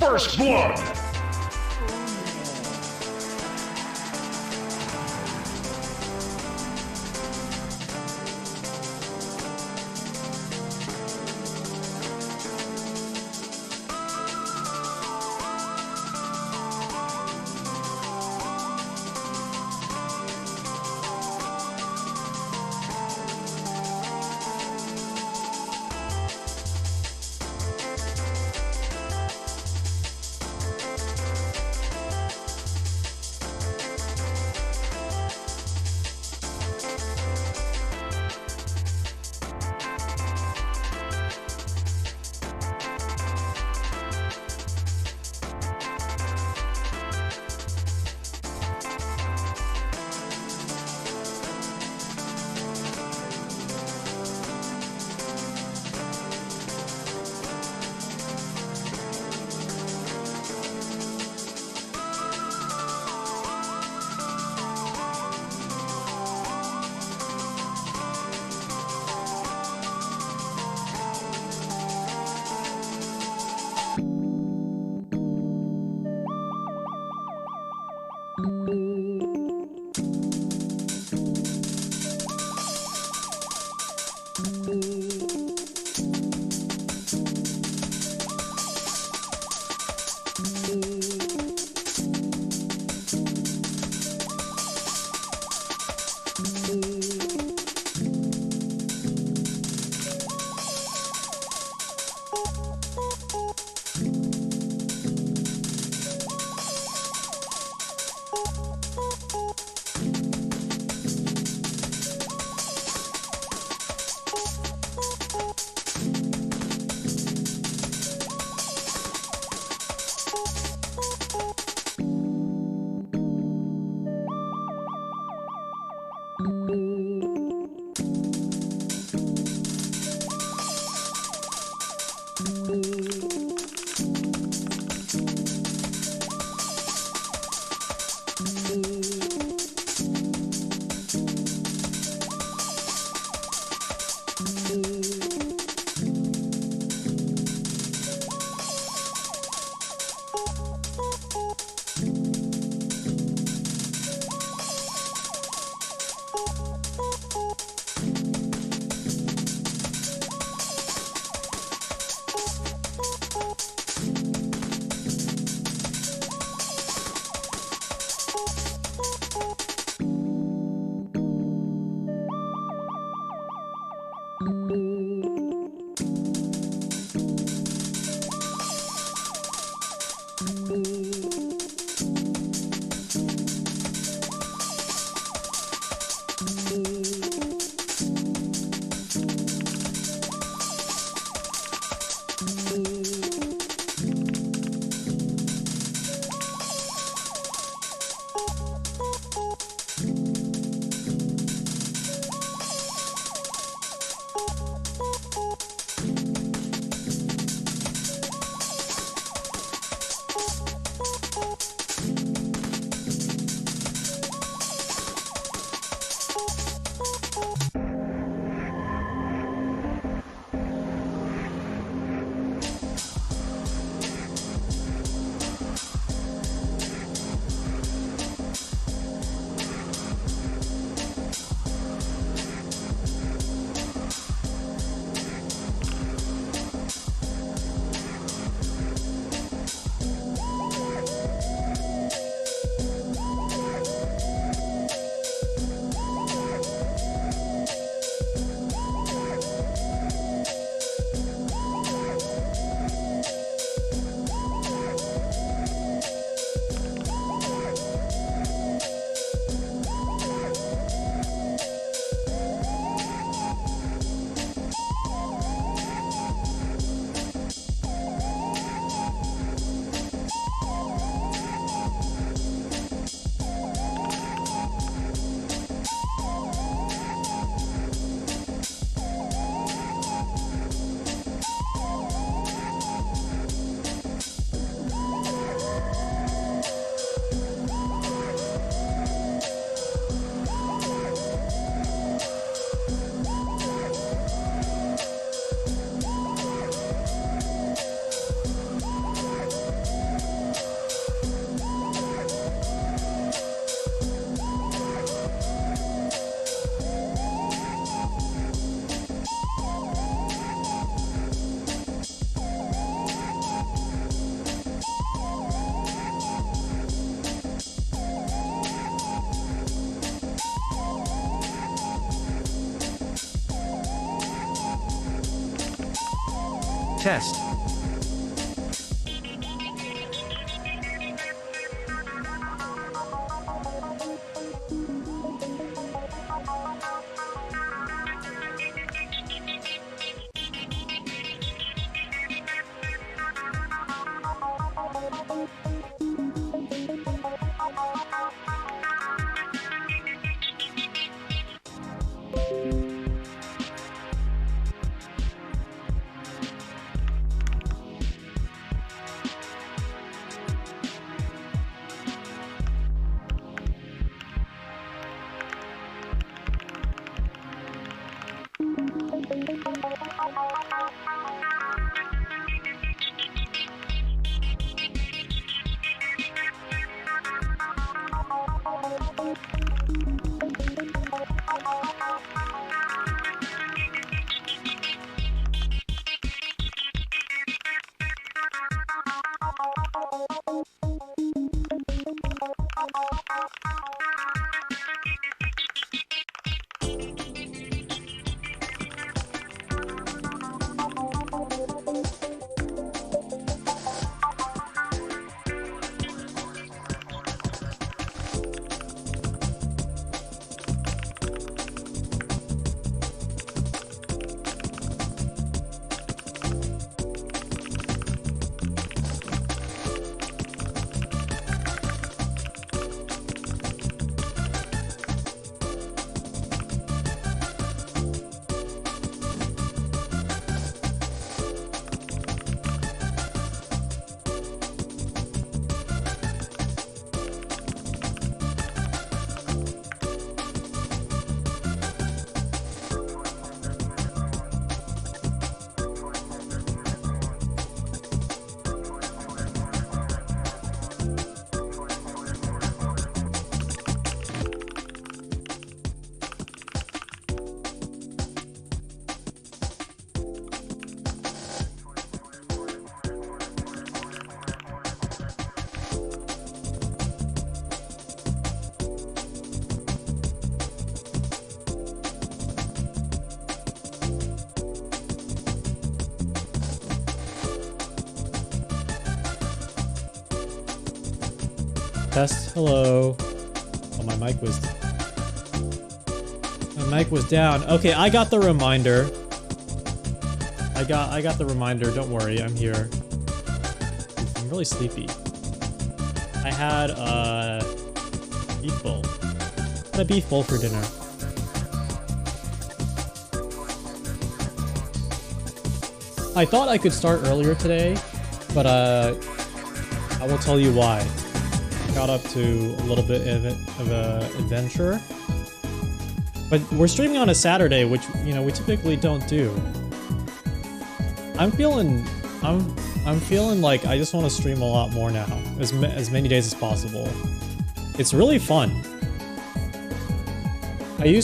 First blood! Thank you. Test. Test. Hello. Oh, my mic was down. Okay, I got the reminder. I got the reminder. Don't worry, I'm here. I'm really sleepy. I had beef bowl. I had a beef bowl for dinner. I thought I could start earlier today, but I will tell you why. Got up to a little bit of a adventure, but we're streaming on a Saturday, which, you know, we typically don't do. I'm feeling like I just want to stream a lot more now, as many days as possible. It's really fun. I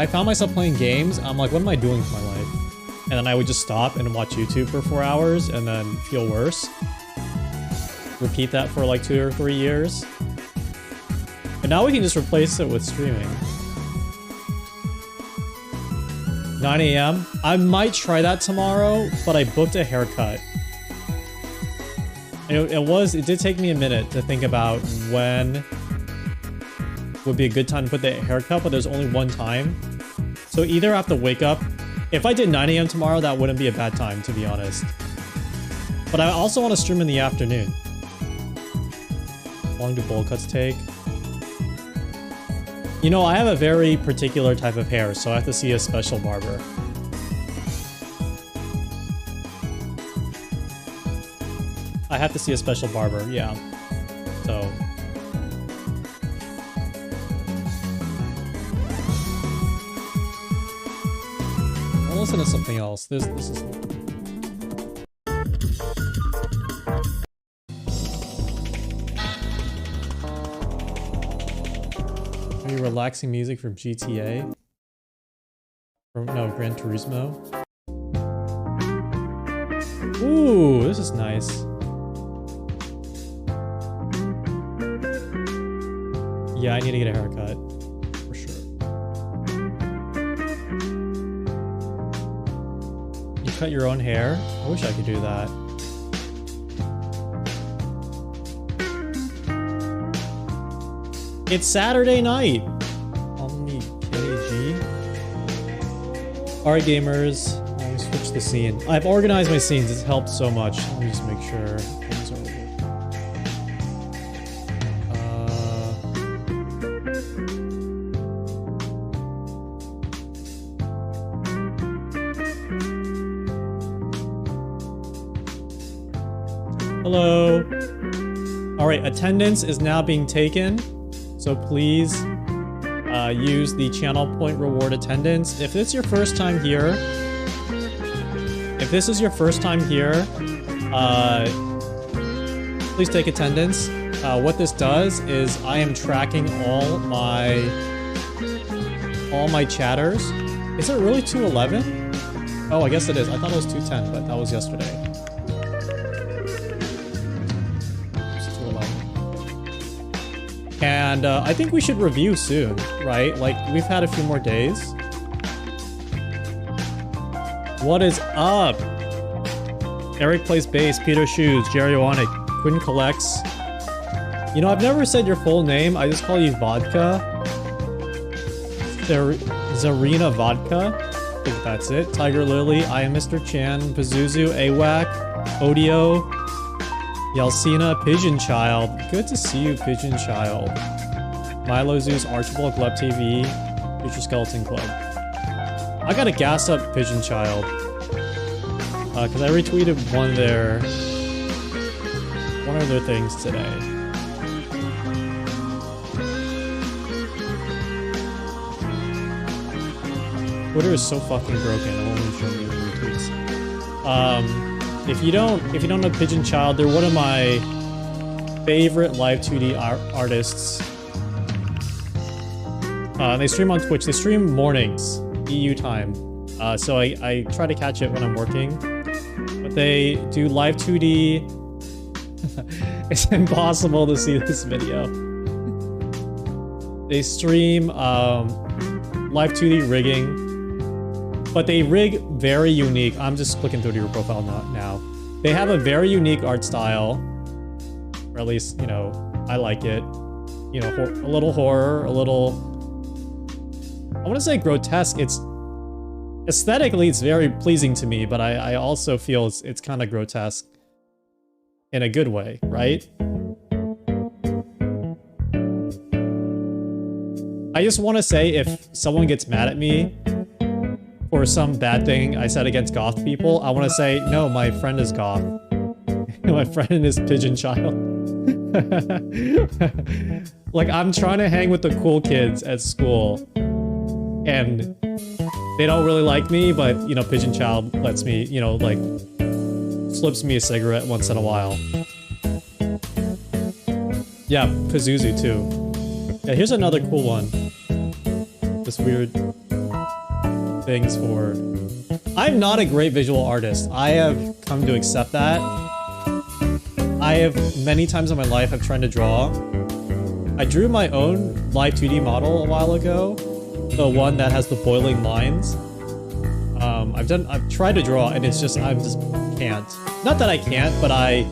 found myself playing games. I'm like, what am I doing with my life? And then I would just stop and watch YouTube for 4 hours and then feel worse. Repeat that for like 2 or 3 years. But now we can just replace it with streaming. 9 AM. I might try that tomorrow, but I booked a haircut. It did take me a minute to think about when would be a good time to put the haircut, but there's only one time. So either I have to wake up. If I did 9 AM tomorrow, that wouldn't be a bad time, to be honest. But I also want to stream in the afternoon. How long do bowl cuts take? You know, I have a very particular type of hair, so I have to see a special barber. I have to see a special barber, yeah. So... I'll listen to something else. This is... Maybe relaxing music from GTA? No, Gran Turismo. Ooh, this is nice. Yeah, I need to get a haircut. For sure. You cut your own hair? I wish I could do that. It's Saturday night. Only KG. Alright, gamers. Let me switch the scene. I've organized my scenes. It's helped so much. Let me just make sure things are over. Hello. Alright, attendance is now being taken. So please use the channel point reward attendance. If it's your first time here, please take attendance. What this does is I am tracking all my chatters. Is it really 211? Oh, I guess it is. I thought it was 210, but that was yesterday. And I think we should review soon, right? Like, we've had a few more days. What is up? Eric plays bass, Peter Shoes, Jerry Onic, Quinn collects. You know, I've never said your full name. I just call you Vodka. Zarina Vodka. I think that's it. Tiger Lily, I am Mr. Chan, Pazuzu, AWAC, Odio, Yalcina, Pigeon Child. Good to see you, Pigeon Child. Milo Zeus, Archibald, Gleb TV, Future Skeleton Club. I gotta gas up Pigeon Child. Because I retweeted one of their things today. Twitter is so fucking broken. It won't even show me the retweets. If you don't know Pigeon Child, they're one of my favorite live 2D artists. They stream on Twitch. They stream mornings, EU time. So I try to catch it when I'm working. But they do live 2D. It's impossible to see this video. They stream live 2D rigging. But they rig very unique. I'm just clicking through to your profile now. They have a very unique art style. Or at least, you know, I like it. You know, a little horror, a little... I want to say grotesque. It's... Aesthetically, it's very pleasing to me, but I also feel it's kind of grotesque. In a good way, right? I just want to say, if someone gets mad at me for some bad thing I said against goth people, I want to say, no, my friend is goth. My friend is Pigeon Child. Like, I'm trying to hang with the cool kids at school, and they don't really like me, but, you know, Pigeon Child lets me, you know, like, slips me a cigarette once in a while. Yeah, Pazuzu, too. Yeah, here's another cool one. This weird... things for... I'm not a great visual artist. I have come to accept that. I have many times in my life I've tried to draw. I drew my own live 2D model a while ago. The one that has the boiling lines. I've tried to draw and it's just, I just can't. Not that I can't, but I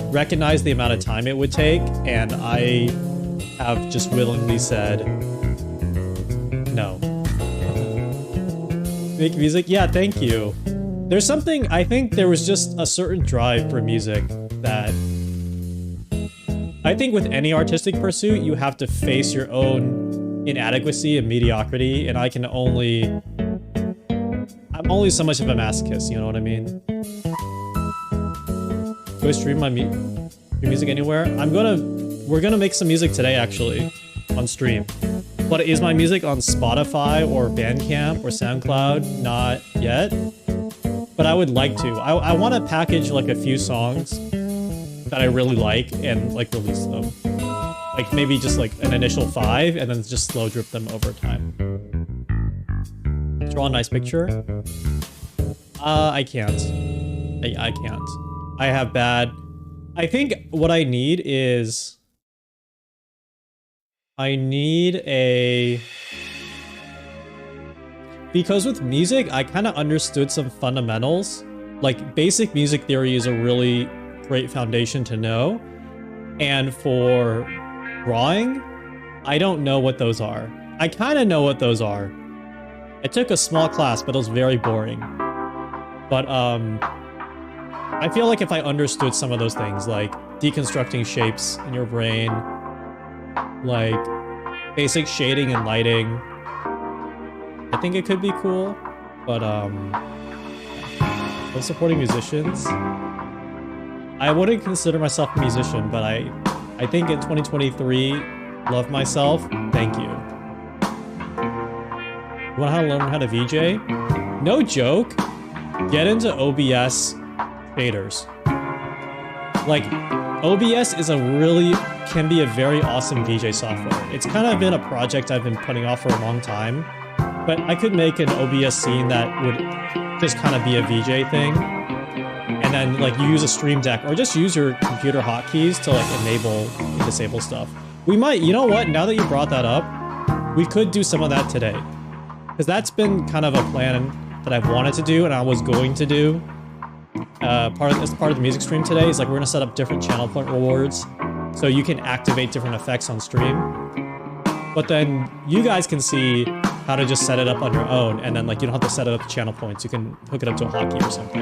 recognize the amount of time it would take, and I have just willingly said no. Make music? Yeah, thank you. There's something, I think there was just a certain drive for music that... I think with any artistic pursuit, you have to face your own inadequacy and mediocrity, and I'm only so much of a masochist, you know what I mean? Do I stream my music anywhere? We're gonna make some music today, actually, on stream. But is my music on Spotify or Bandcamp or SoundCloud? Not yet. But I would like to. I want to package like a few songs that I really like and like release them. Like maybe just like an initial 5 and then just slow drip them over time. Draw a nice picture? I can't. I can't. I have bad... I think what I need is... I need a... because with music, I kind of understood some fundamentals. Like, basic music theory is a really great foundation to know. And for drawing, I don't know what those are. I kind of know what those are. I took a small class, but it was very boring. But, I feel like if I understood some of those things, like deconstructing shapes in your brain, like basic shading and lighting, I think it could be cool. But, those supporting musicians, I wouldn't consider myself a musician, but I think in 2023, love myself, thank you. You want to learn how to VJ? No joke. Get into OBS shaders. Like, OBS is can be a very awesome VJ software. It's kind of been a project I've been putting off for a long time, but I could make an OBS scene that would just kind of be a VJ thing. And then, like, you use a Stream Deck, or just use your computer hotkeys to, like, enable and disable stuff. We might, you know what, now that you brought that up, we could do some of that today. Because that's been kind of a plan that I've wanted to do, and I was going to do. As part of the music stream today is, like, we're going to set up different channel point rewards, so you can activate different effects on stream. But then you guys can see how to just set it up on your own, and then, like, you don't have to set it up to channel points. You can hook it up to a hotkey or something.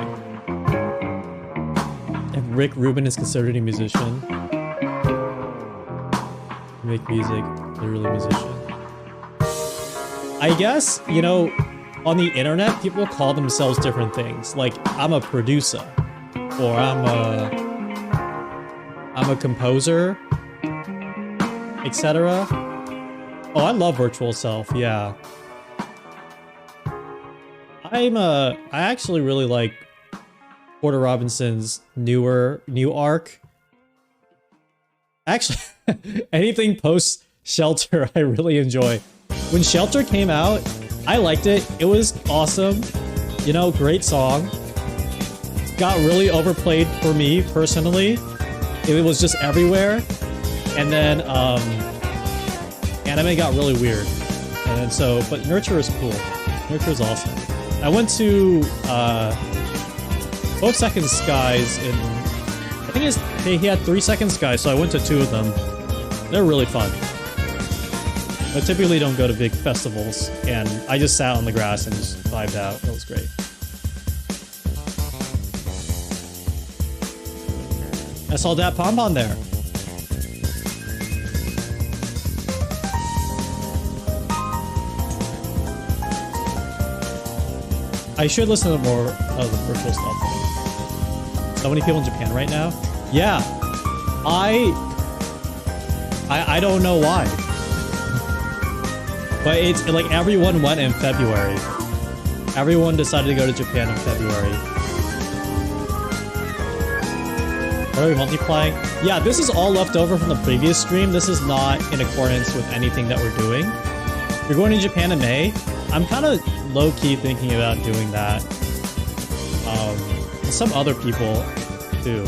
If Rick Rubin is considered a musician, make music, literally musician. I guess, you know, on the internet, people call themselves different things. Like, I'm a producer, or I'm a composer, etc. Oh, I love Virtual Self, yeah. I actually really like Porter Robinson's new arc. Actually, anything post Shelter, I really enjoy. When Shelter came out, I liked it. It was awesome. You know, great song. Got really overplayed for me, personally. It was just everywhere. And then, anime got really weird. And then so, but Nurture is cool. Nurture is awesome. I went to, both Second Skies in, I think he had 3 Second Skies, so I went to 2 of them. They're really fun. I typically don't go to big festivals, and I just sat on the grass and just vibed out. It was great. I saw that Pompon there. I should listen to more of the virtual stuff. So many people in Japan right now. Yeah, I don't know why. But it's like everyone went in February. Everyone decided to go to Japan in February. Are we multiplying? Yeah, this is all left over from the previous stream. This is not in accordance with anything that we're doing. You're going to Japan in May. I'm kind of low-key thinking about doing that. And some other people too.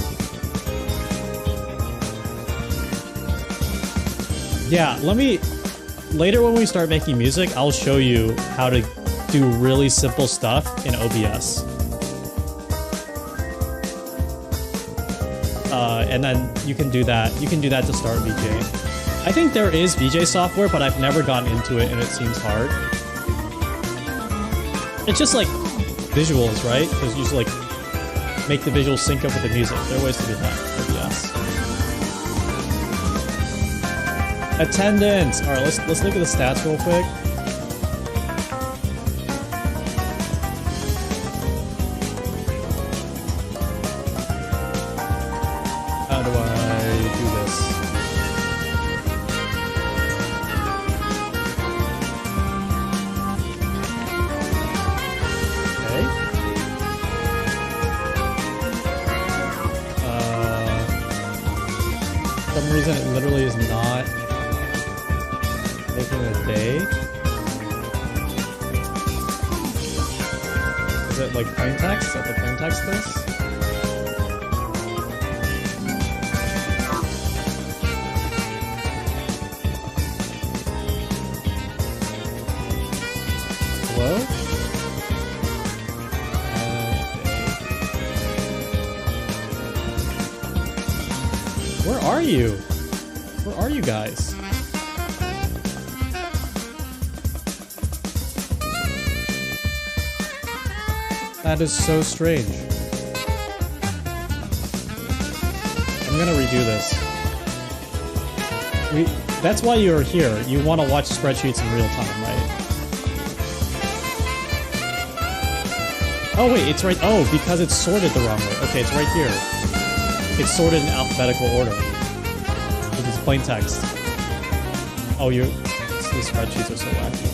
Yeah, later when we start making music, I'll show you how to do really simple stuff in OBS. And then you can do that. You can do that to start VJ. I think there is VJ software, but I've never gotten into it and it seems hard. It's just like visuals, right? Because you just like make the visuals sync up with the music. There are ways to do that. OBS. Attendance. All right, let's look at the stats real quick. How do I do this? Okay. For some reason it literally is not making a day. Is it like plain text? Is that the plain text this? Hello? you? Where are you guys? That is so strange. I'm gonna redo this. That's why you're here. You want to watch spreadsheets in real time, right? Oh wait, it's right. Oh, because it's sorted the wrong way. Okay, it's right here. It's sorted in alphabetical order. This is plain text. Oh, these spreadsheets are so wacky.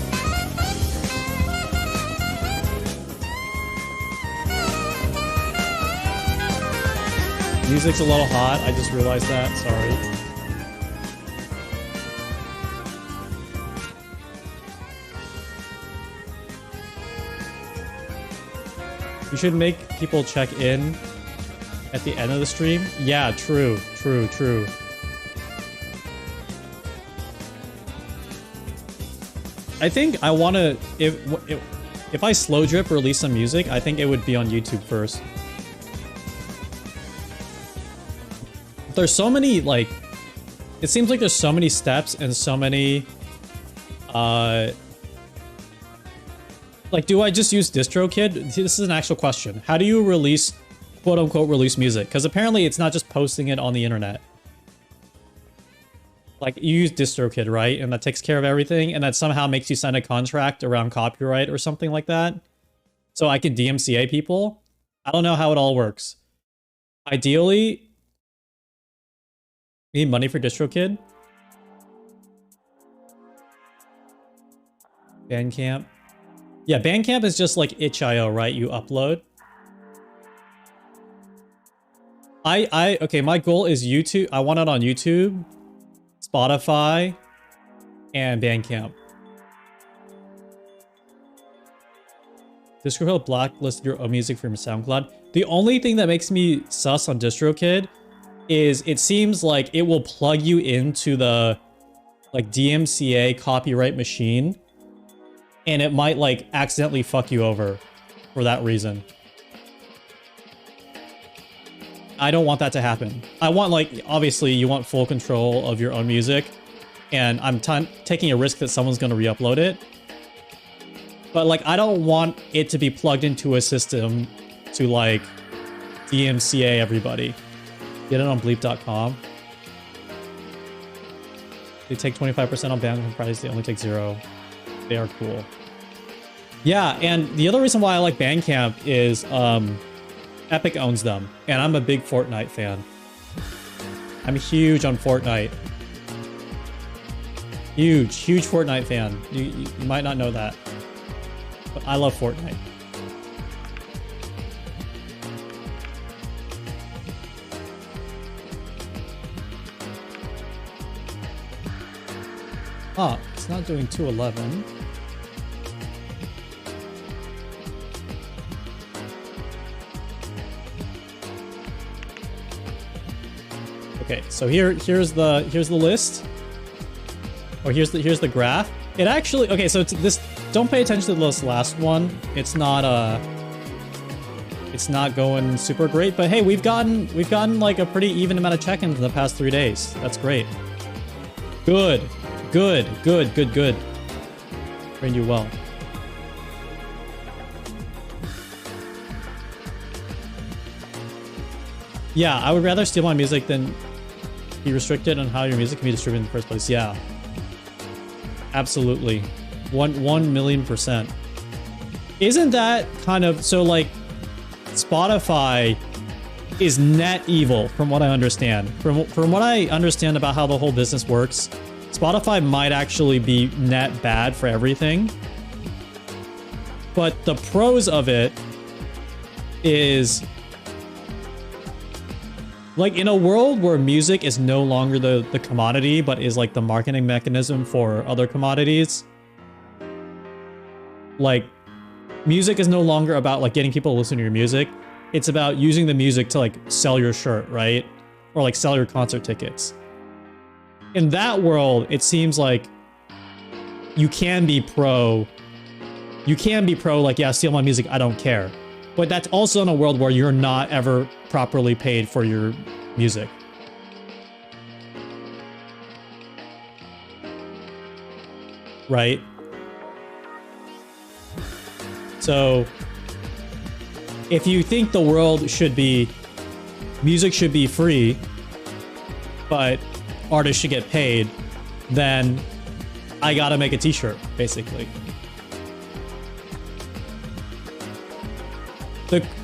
Music's a little hot. I just realized that. Sorry. You should make people check in at the end of the stream. Yeah, true. I think I want to... If I slow drip release some music, I think it would be on YouTube first. There's so many, like... It seems like there's so many steps and so many... Like, do I just use DistroKid? This is an actual question. How do you release, quote-unquote, release music? Because apparently it's not just posting it on the internet. Like, you use DistroKid, right? And that takes care of everything, and that somehow makes you sign a contract around copyright or something like that. So I can DMCA people? I don't know how it all works. Ideally... You need money for DistroKid? Bandcamp. Yeah, Bandcamp is just like itch.io, right? You upload. Okay, my goal is YouTube. I want it on YouTube, Spotify, and Bandcamp. DistroKid blacklisted your own music from SoundCloud. The only thing that makes me sus on DistroKid is it seems like it will plug you into the like DMCA copyright machine. And it might, like, accidentally fuck you over for that reason. I don't want that to happen. I want, like, obviously, you want full control of your own music. And I'm taking a risk that someone's going to re-upload it. But, like, I don't want it to be plugged into a system to, like, DMCA everybody. Get it on bleep.com. They take 25% on Bandcamp price. They only take 0. They are cool. Yeah, and the other reason why I like Bandcamp is Epic owns them, and I'm a big Fortnite fan. I'm huge on Fortnite. Huge Fortnite fan. You might not know that, but I love Fortnite. Ah, it's not doing 211. Okay, so here's the list. Or here's the graph. It actually, okay, so this, don't pay attention to this last one. It's not going super great, but hey, we've gotten like a pretty even amount of check-ins in the past 3 days. That's great. Good. Trained you well. Yeah, I would rather steal my music than be restricted on how your music can be distributed in the first place. Yeah. Absolutely. 1,000,000%. Isn't that kind of... So, like, Spotify is net evil, from what I understand. From what I understand about how the whole business works, Spotify might actually be net bad for everything. But the pros of it is... Like, in a world where music is no longer the commodity, but is, like, the marketing mechanism for other commodities. Like, music is no longer about, like, getting people to listen to your music. It's about using the music to, like, sell your shirt, right? Or, like, sell your concert tickets. In that world, it seems like you can be pro, like, yeah, steal my music, I don't care. But that's also in a world where you're not ever properly paid for your music. right? So if you think the world should be, music should be free, but artists should get paid, then I gotta make a t-shirt, basically.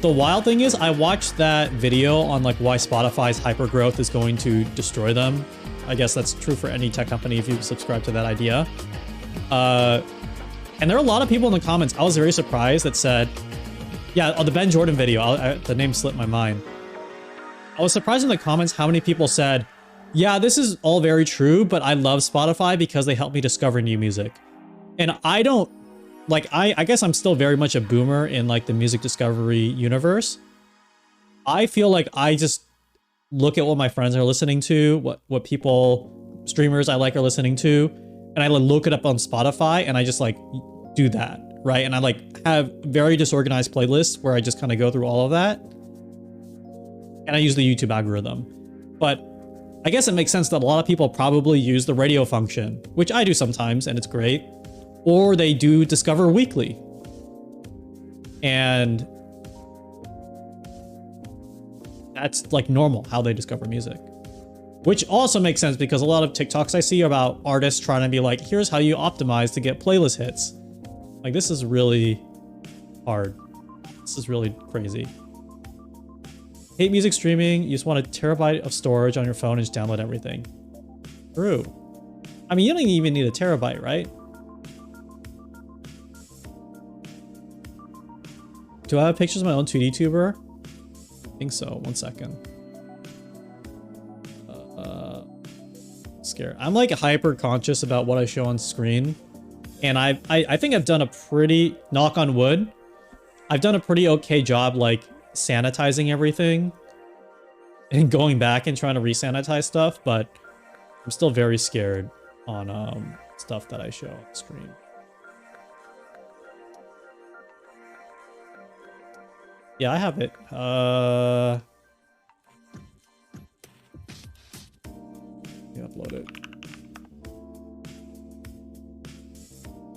The wild thing is, I watched that video on like why Spotify's hypergrowth is going to destroy them. I guess that's true for any tech company if you subscribe to that idea. And there are a lot of people in the comments, I was very surprised, that said, yeah, on the Ben Jordan video, the name slipped my mind. I was surprised in the comments how many people said, yeah, this is all very true, but I love Spotify because they help me discover new music. And I don't, like, I guess I'm still very much a boomer in like the music discovery universe. I feel like I just look at what my friends are listening to, what people, streamers I like are listening to, and I look it up on Spotify and I just like do that, right? And I like have very disorganized playlists where I just kind of go through all of that. And I use the YouTube algorithm. But I guess it makes sense that a lot of people probably use the radio function, which I do sometimes and it's great. Or they do Discover Weekly. And that's like normal how they discover music. Which also makes sense because a lot of TikToks I see about artists trying to be like, here's how you optimize to get playlist hits. Like, this is really hard. This is really crazy. Hate music streaming. You just want a terabyte of storage on your phone and just download everything. True. I mean, you don't even need a terabyte, right? Do I have pictures of my own 2D tuber? I think so. 1 second. Scared. I'm like hyper conscious about what I show on screen. And I think I've done a pretty, knock on wood, I've done a pretty okay job like sanitizing everything and going back and trying to re-sanitize stuff, but I'm still very scared on stuff that I show on screen. Yeah, I have it. Upload it.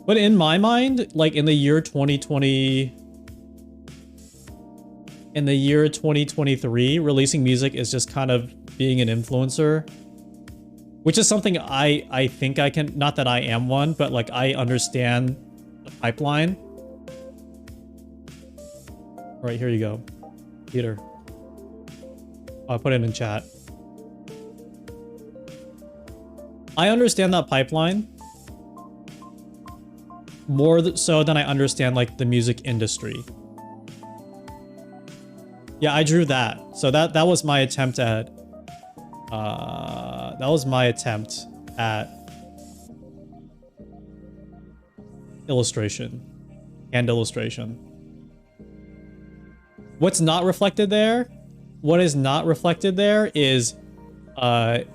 But in my mind, like in the year 2020, in the year 2023, releasing music is just kind of being an influencer, which is something I think I can, not that I am one, but like I understand the pipeline. All right, here you go, Peter. I'll put it in chat. I understand that pipeline more so than I understand like the music industry. Yeah, I drew that. So that was my attempt at illustration, hand illustration. What's not reflected there? What is not reflected there is I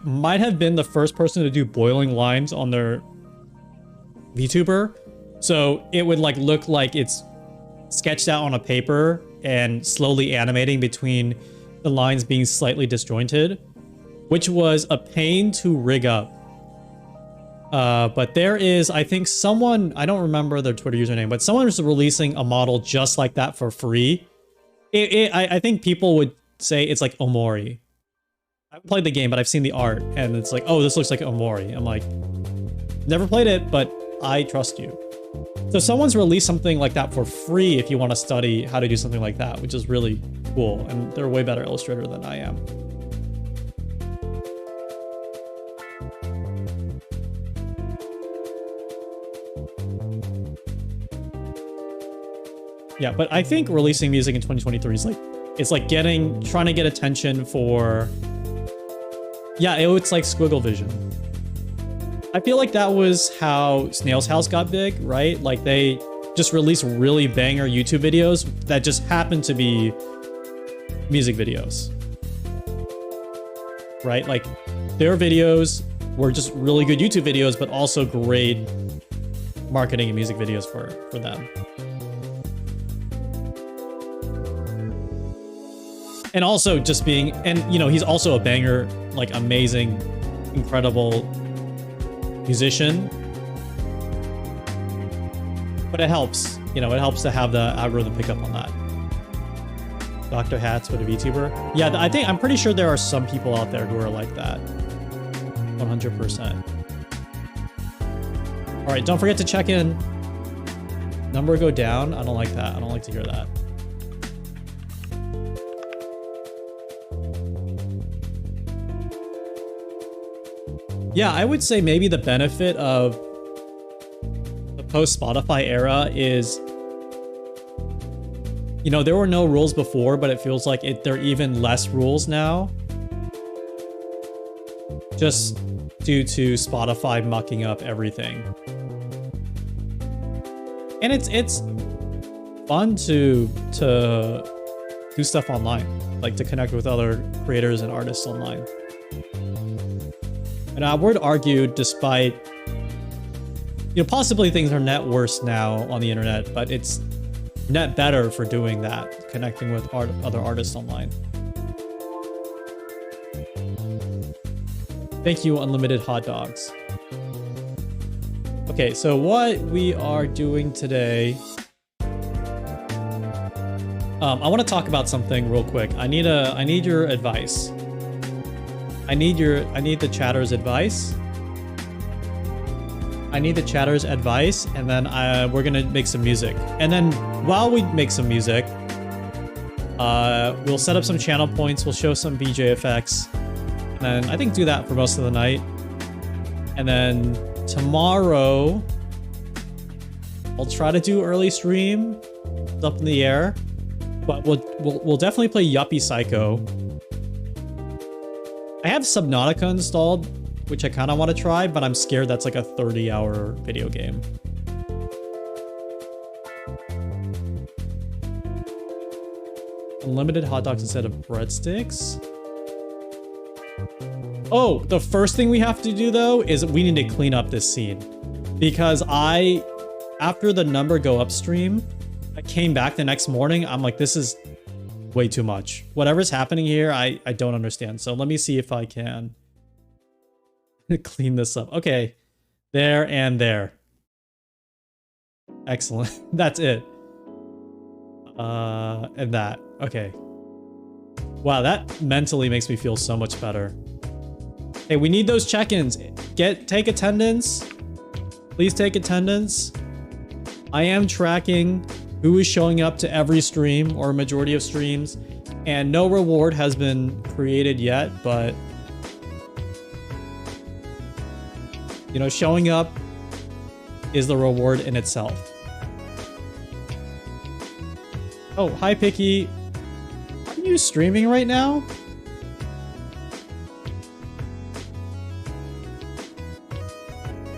might have been the first person to do boiling lines on their VTuber. So it would like look like it's sketched out on a paper and slowly animating between the lines being slightly disjointed, which was a pain to rig up. But there is, I think someone, I don't remember their Twitter username, but someone was releasing a model just like that for free. I think people would say it's like Omori. I haven't played the game, but I've seen the art, and it's like, oh, this looks like Omori. I'm like, never played it, but I trust you. So someone's released something like that for free if you want to study how to do something like that, which is really cool, and they're a way better illustrator than I am. Yeah, but I think releasing music in 2023 is like, it's like trying to get attention for, yeah, it's like squiggle vision. I feel like that was how Snail's House got big, right? Like they just released really banger YouTube videos that just happened to be music videos, right? Like their videos were just really good YouTube videos, but also great marketing and music videos for them. And also just being, and you know, he's also a banger, like amazing, incredible musician. But it helps. You know, it helps to have the algorithm pick up on that. Dr. Hats with a VTuber. Yeah, I'm pretty sure there are some people out there who are like that. 100%. All right, don't forget to check in. Number go down. I don't like that. I don't like to hear that. Yeah, I would say maybe the benefit of the post-Spotify era is, you know, there were no rules before, but it feels like there are even less rules now. Just due to Spotify mucking up everything. And it's fun to do stuff online, like to connect with other creators and artists online. And I would argue, despite, you know, possibly things are net worse now on the internet, but it's net better for doing that, connecting with other artists online. Thank you, Unlimited Hot Dogs. Okay, so what we are doing today, I want to talk about something real quick. I need your advice. I need the chatter's advice. I need the chatter's advice, and then we're gonna make some music. And then while we make some music, we'll set up some channel points. We'll show some VJ effects, and then I think do that for most of the night. And then tomorrow, I'll try to do early stream. It's up in the air, but we'll definitely play Yuppie Psycho. I have Subnautica installed, which I kind of want to try, but I'm scared that's like a 30-hour video game. Unlimited hot dogs instead of breadsticks. Oh, the first thing we have to do though is we need to clean up this scene, because after the number go up stream, I came back the next morning. I'm like, this is way too much. Whatever's happening here, I don't understand. So let me see if I can clean this up. Okay, there and there. Excellent. That's it. And that. Okay. Wow, that mentally makes me feel so much better. Hey, we need those check-ins. Take attendance. Please take attendance. I am tracking who is showing up to every stream or majority of streams, and no reward has been created yet, but you know, showing up is the reward in itself. Oh, hi Picky. Are you streaming right now?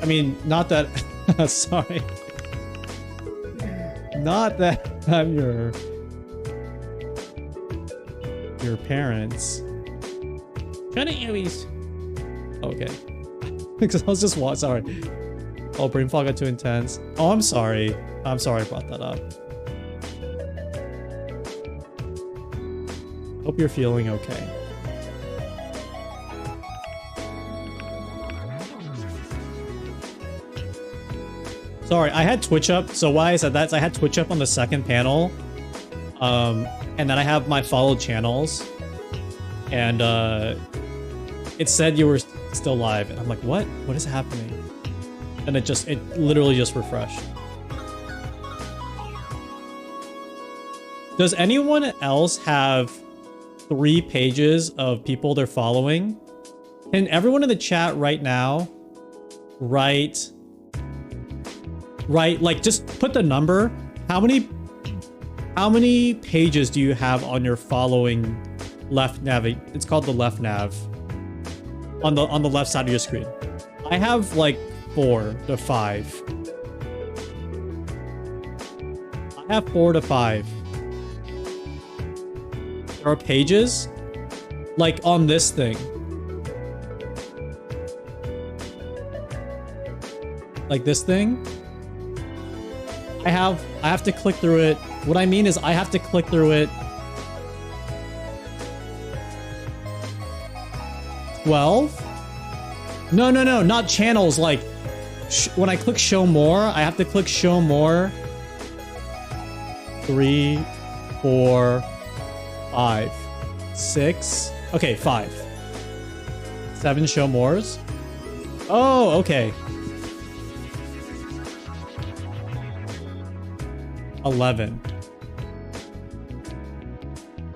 I mean, not that sorry. Not that I'm your parents. Shut it, Louise. Okay. Because I was just sorry. Oh, brain fog got too intense. Oh, I'm sorry. I'm sorry I brought that up. Hope you're feeling okay. Sorry, I had Twitch up. So why I said that is I had Twitch up on the second panel. And then I have my followed channels. And it said you were still live. And I'm like, what? What is happening? And it literally just refreshed. Does anyone else have 3 pages of people they're following? Can everyone in the chat right now write, like, just put the number. How many pages do you have on your following left nav? It's called the left nav. On the left side of your screen. I have like 4 to 5. I have 4 to 5. There are pages like on this thing. Like this thing. I have to click through it. What I mean is I have to click through it 12? No, not channels, like when I click show more, I have to click show more. 3, 4, 5, 6. Okay, 5. 7 show mores. Oh, okay. 11.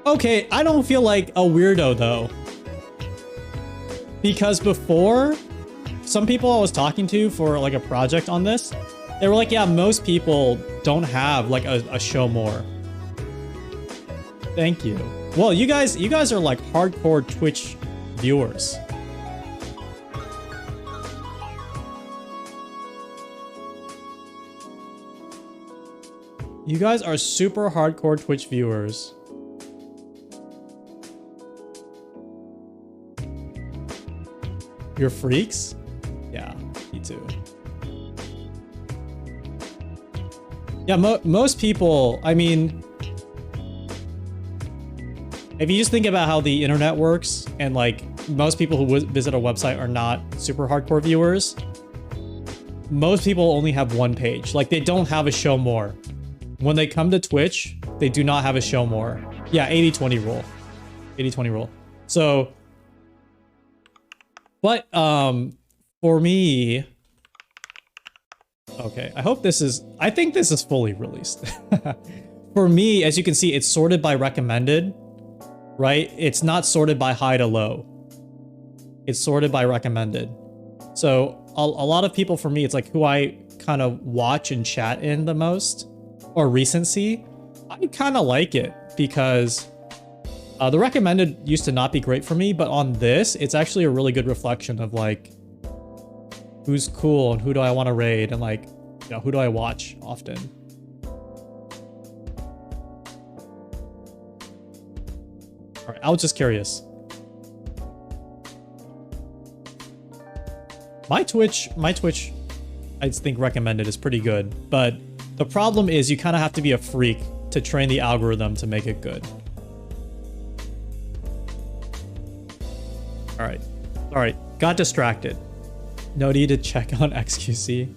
Okay, I don't feel like a weirdo though. Because before, some people I was talking to for like a project on this, they were like, yeah, most people don't have like a show more. Thank you. Well, you guys are like hardcore Twitch viewers. You guys are super hardcore Twitch viewers. You're freaks? Yeah, me too. Yeah, most people, I mean, if you just think about how the internet works, and like most people who visit a website are not super hardcore viewers, most people only have one page. Like they don't have a show more. When they come to Twitch, they do not have a show more. Yeah, 80-20 rule. 80-20 rule. So, but for me, okay, I hope this is, I think this is fully released. For me, as you can see, it's sorted by recommended, right? It's not sorted by high to low. It's sorted by recommended. So a lot of people, for me, it's like who I kind of watch and chat in the most, or recency. I kind of like it because the recommended used to not be great for me, but on this, it's actually a really good reflection of like who's cool and who do I want to raid and like, you know, who do I watch often. All right, I was just curious. My Twitch, I think recommended is pretty good, but the problem is you kind of have to be a freak to train the algorithm to make it good. All right, got distracted. No need to check on XQC.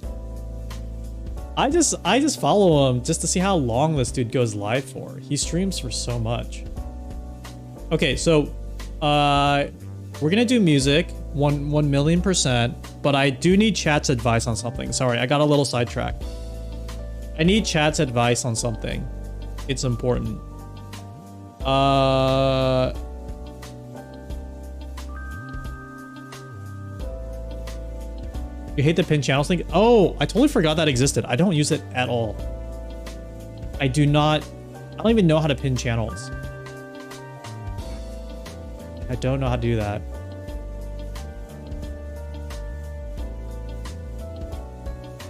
I just follow him just to see how long this dude goes live for. He streams for so much. Okay, so we're gonna do music 1,000,000%, but I do need chat's advice on something. Sorry, I got a little sidetracked. I need chat's advice on something. It's important. You hate the pin channels thing? Oh, I totally forgot that existed. I don't use it at all. I don't even know how to pin channels. I don't know how to do that.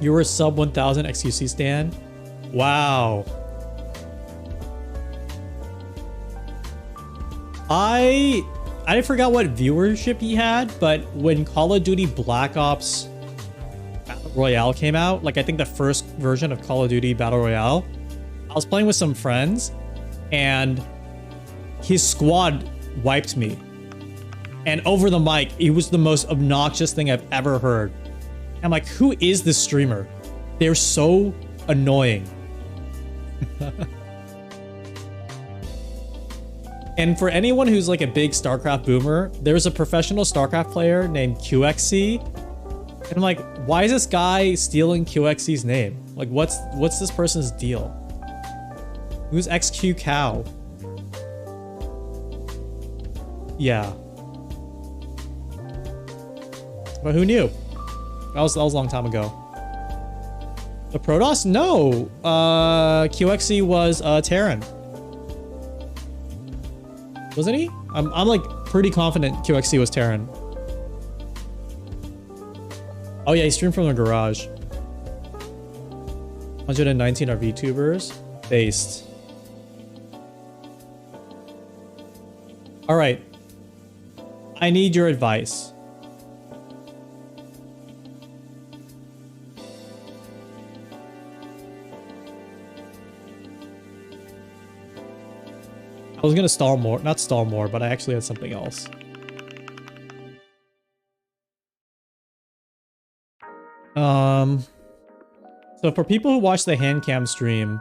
You were sub 1000 XQC stan? Wow. I forgot what viewership he had, but when Call of Duty Black Ops Battle Royale came out, like I think the first version of Call of Duty Battle Royale, I was playing with some friends and his squad wiped me. And over the mic, it was the most obnoxious thing I've ever heard. I'm like, who is this streamer? They're so annoying. And for anyone who's like a big StarCraft boomer, there's a professional StarCraft player named QXC. And I'm like, why is this guy stealing QXC's name? Like, what's this person's deal? Who's XQ Cow? Yeah. But who knew? That was a long time ago. The Protoss? No. QXC was Terran. Wasn't he? I'm like pretty confident QXC was Terran. Oh yeah, he streamed from the garage. 119 are VTubers. Based. All right. I need your advice. I was gonna stall more, not stall more, but I actually had something else. So for people who watch the hand cam stream,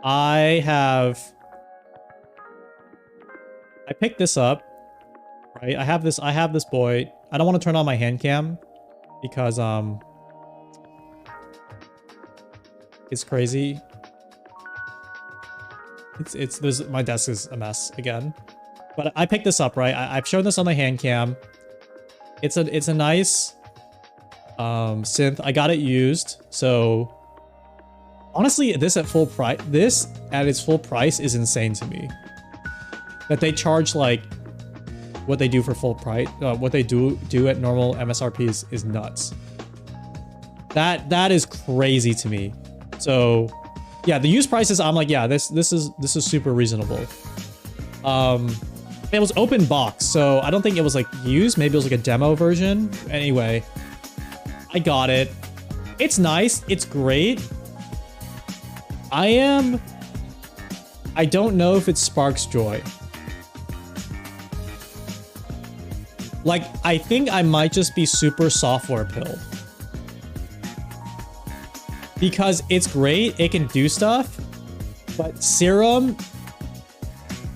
I picked this up, right? I have this boy. I don't want to turn on my hand cam because it's crazy. My desk is a mess again. But I picked this up, right? I've shown this on the hand cam. It's a nice synth. I got it used. So honestly, this at its full price is insane to me. That they charge like what they do for full price, what they do at normal MSRPs is nuts. That is crazy to me. So yeah, the used prices, I'm like, yeah, this is super reasonable. It was open box, so I don't think it was like used. Maybe it was like a demo version. Anyway, I got it. It's nice. It's great. I don't know if it sparks joy. Like, I think I might just be super software pilled. Because it's great, it can do stuff, but Serum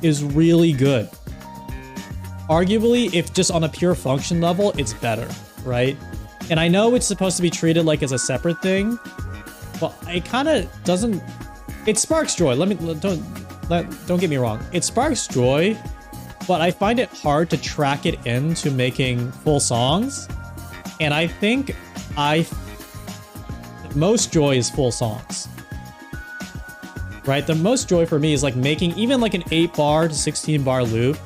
is really good. Arguably, if just on a pure function level, it's better, right? And I know it's supposed to be treated like as a separate thing, but it kind of doesn't. It sparks joy. Don't get me wrong. It sparks joy, but I find it hard to track it into making full songs. And I think most joy is full songs, right? The most joy for me is like making even like an 8-bar to 16-bar loop.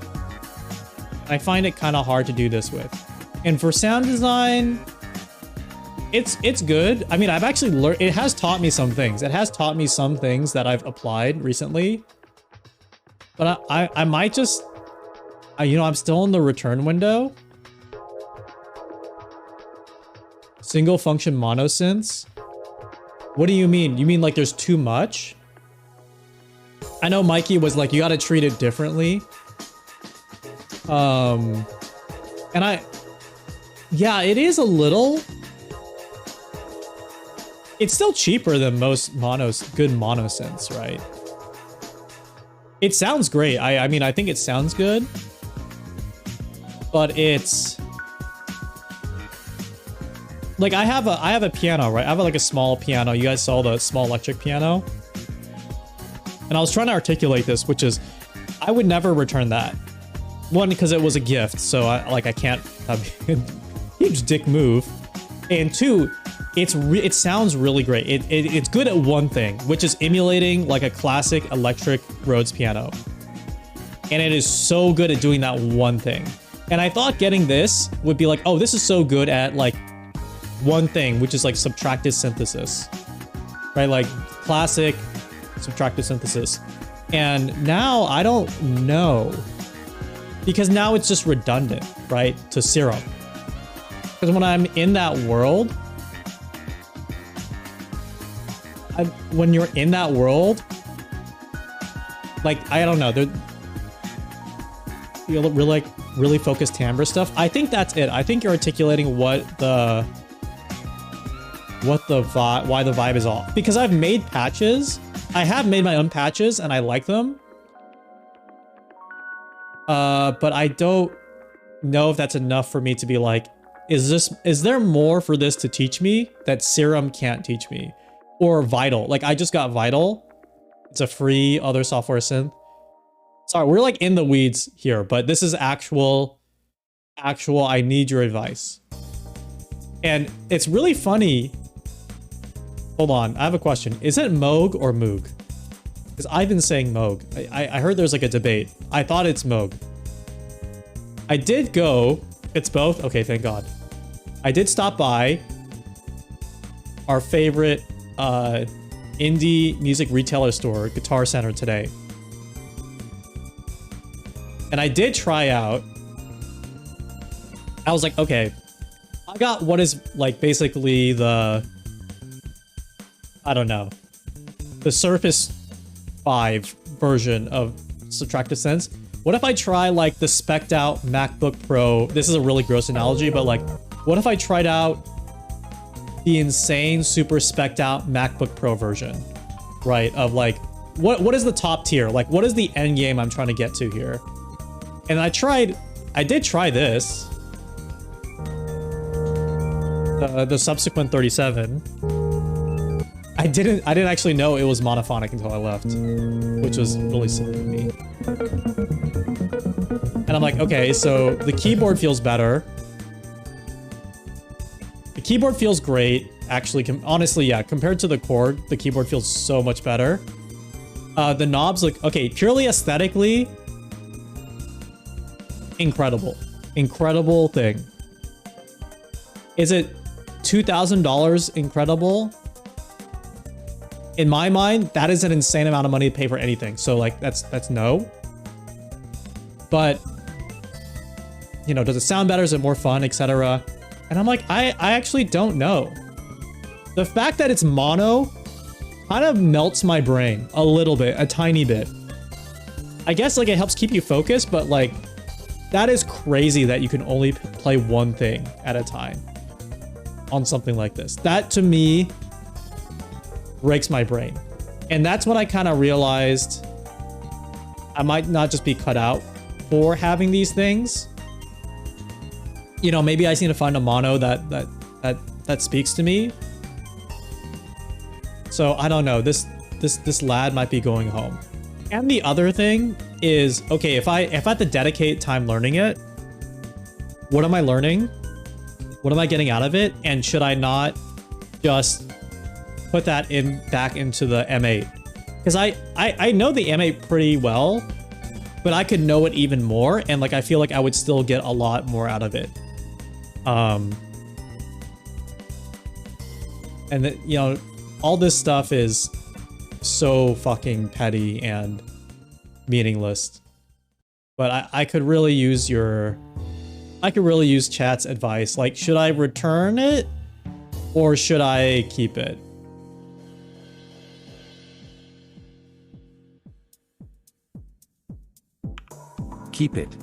I find it kind of hard to do this with. And for sound design, it's good. I mean, I've actually learned, it has taught me some things. It has taught me some things that I've applied recently. But I might just, you know, I'm still in the return window. Single function monosynths. What do you mean? You mean like there's too much? I know Mikey was like, you got to treat it differently. And yeah, it is a little. It's still cheaper than most good monosynths, right? It sounds great. I mean, I think it sounds good, but it's like I have a piano, right? I have like a small piano. You guys saw the small electric piano, and I was trying to articulate this, which is I would never return that. One, because it was a gift, so I can't have a huge dick move. And two, it sounds really great. It's good at one thing, which is emulating like a classic electric Rhodes piano. And it is so good at doing that one thing. And I thought getting this would be like, oh, this is so good at like one thing, which is like subtractive synthesis, right? Like classic subtractive synthesis. And now I don't know, because now it's just redundant, right, to Serum. Because when I'm in that world, when you're in that world, like, I don't know, you really focused timbre stuff. I think that's it. I think you're articulating why the vibe is off. Because I've made patches. I have made my own patches and I like them. But I don't know if that's enough for me to be like, is there more for this to teach me that Serum can't teach me? Or Vital. Like, I just got Vital. It's a free other software synth. Sorry, we're like in the weeds here, but this is actual, I need your advice. And it's really funny. Hold on, I have a question. Is it Moog or Moog? Because I've been saying Moog. I heard there's like a debate. I thought it's Moog. I did go. It's both? Okay, thank God. I did stop by our favorite indie music retailer store, Guitar Center, today. And I did try out. I was like, okay, I got what is like basically the, I don't know, the Surface 5 version of subtractive synths. What if I try like the spec'd out MacBook Pro? This is a really gross analogy, but like, what if I tried out the insane super spec'd out MacBook Pro version, right? Of like, what is the top tier? Like, what is the end game I'm trying to get to here? And I did try this. The subsequent 37. I didn't actually know it was monophonic until I left, which was really silly of me. And I'm like, okay, so the keyboard feels better. The keyboard feels great. Actually, honestly, yeah, compared to the Cord, the keyboard feels so much better. The knobs look, okay, purely aesthetically, incredible. Incredible thing. Is it $2,000 incredible? In my mind, that is an insane amount of money to pay for anything. So like, that's no. But, you know, does it sound better? Is it more fun, etc.? And I'm like, I actually don't know. The fact that it's mono kind of melts my brain a little bit, a tiny bit. I guess like it helps keep you focused, but like that is crazy that you can only play one thing at a time on something like this. That to me breaks my brain. And that's when I kind of realized I might not just be cut out for having these things. You know, maybe I just need to find a mono that speaks to me. So I don't know. This lad might be going home. And the other thing is, okay, if I have to dedicate time learning it, what am I learning? What am I getting out of it? And should I not just put that back into the M8? Because I know the M8 pretty well, but I could know it even more, and like I feel like I would still get a lot more out of it. And that, you know, all this stuff is so fucking petty and meaningless. But I could really use chat's advice. Like, should I return it or should I keep it? Keep it.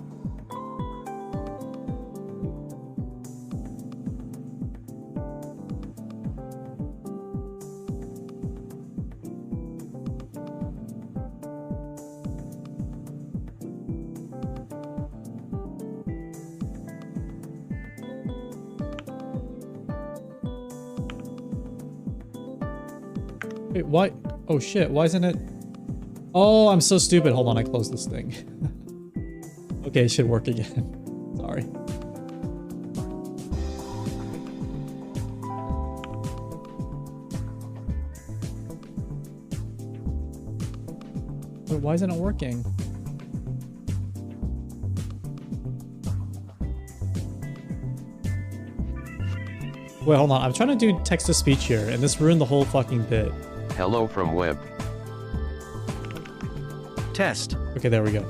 Wait, why? Oh shit, why isn't it? Oh, I'm so stupid. Hold on, I closed this thing. Okay, it should work again. Sorry. Wait, why isn't it working? Wait, hold on. I'm trying to do text-to-speech here, and this ruined the whole fucking bit. Hello from web. Test. Okay, there we go.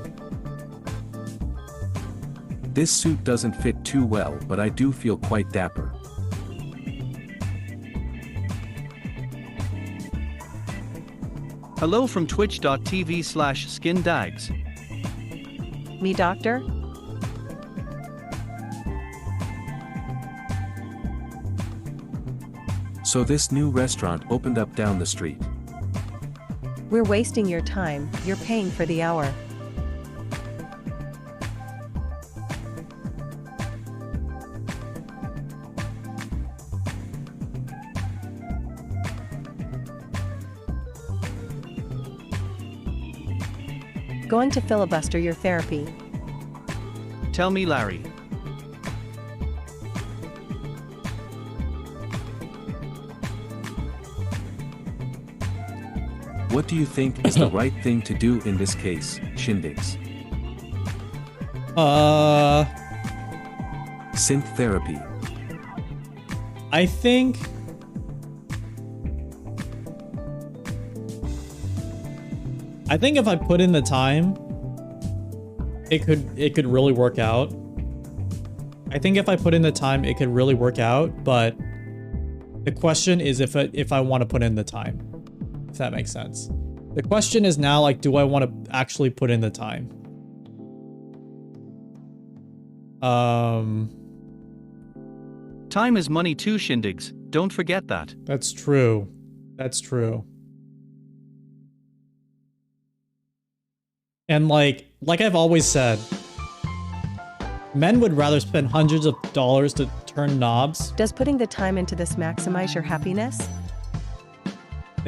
This suit doesn't fit too well, but I do feel quite dapper. Hello from twitch.tv/skindags. Me, doctor? So this new restaurant opened up down the street. We're wasting your time, you're paying for the hour. Going to filibuster your therapy. Tell me, Larry. What do you think is the right thing to do in this case, Shindigs? Synth therapy. I think if I put in the time, it could really work out. I think if I put in the time, it could really work out, but the question is if I want to put in the time. If that makes sense. The question is now, like, do I want to actually put in the time? Time is money too, Shindigs. Don't forget that. That's true. That's true. And like I've always said, men would rather spend hundreds of dollars to turn knobs Does putting the time into this maximize your happiness?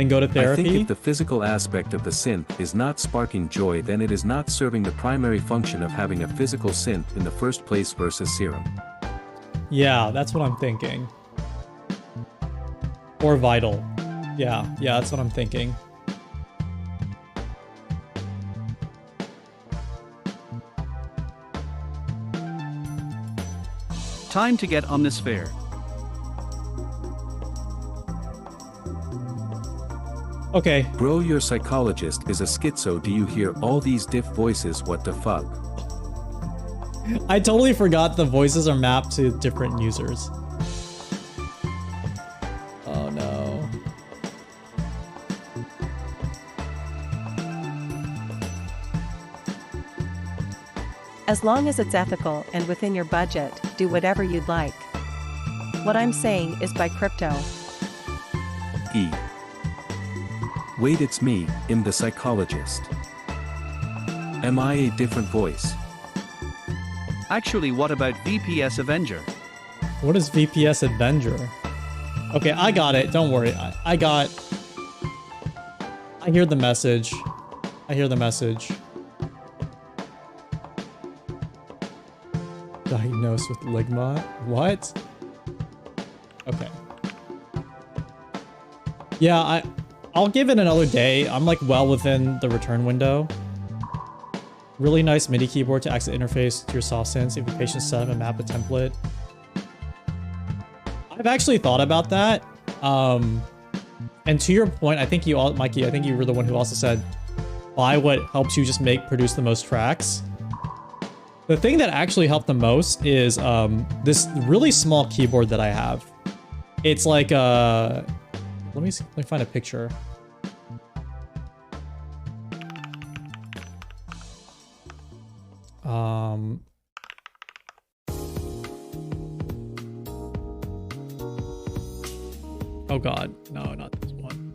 than go to I therapy. think if the physical aspect of the synth is not sparking joy, then it is not serving the primary function of having a physical synth in the first place versus serum. Yeah, that's what I'm thinking. Or vital. Yeah, that's what I'm thinking. Time to get Omnisphere. Okay, Bro, your psychologist is a schizo. Do you hear all these diff voices? What the fuck? I totally forgot the voices are mapped to different users. Oh no. As long as it's ethical and within your budget, do whatever you'd like. What I'm saying is buy crypto. E. Wait, it's me, I'm the psychologist. Am I a different voice? Actually, what about VPS Avenger? What is VPS Avenger? Okay, I got it. Don't worry. I hear the message. I hear the message. Diagnosed with ligma? What? Okay. Yeah, I'll give it another day. I'm like well within the return window. Really nice MIDI keyboard to access interface to your soft synths. If you patient set up and map a template. I've actually thought about that. And to your point, I think you all, Mikey, I think you were the one who also said buy what helps you just produce the most tracks. The thing that actually helped the most is this really small keyboard that I have. It's like let me find a picture. Oh god, no, not this one.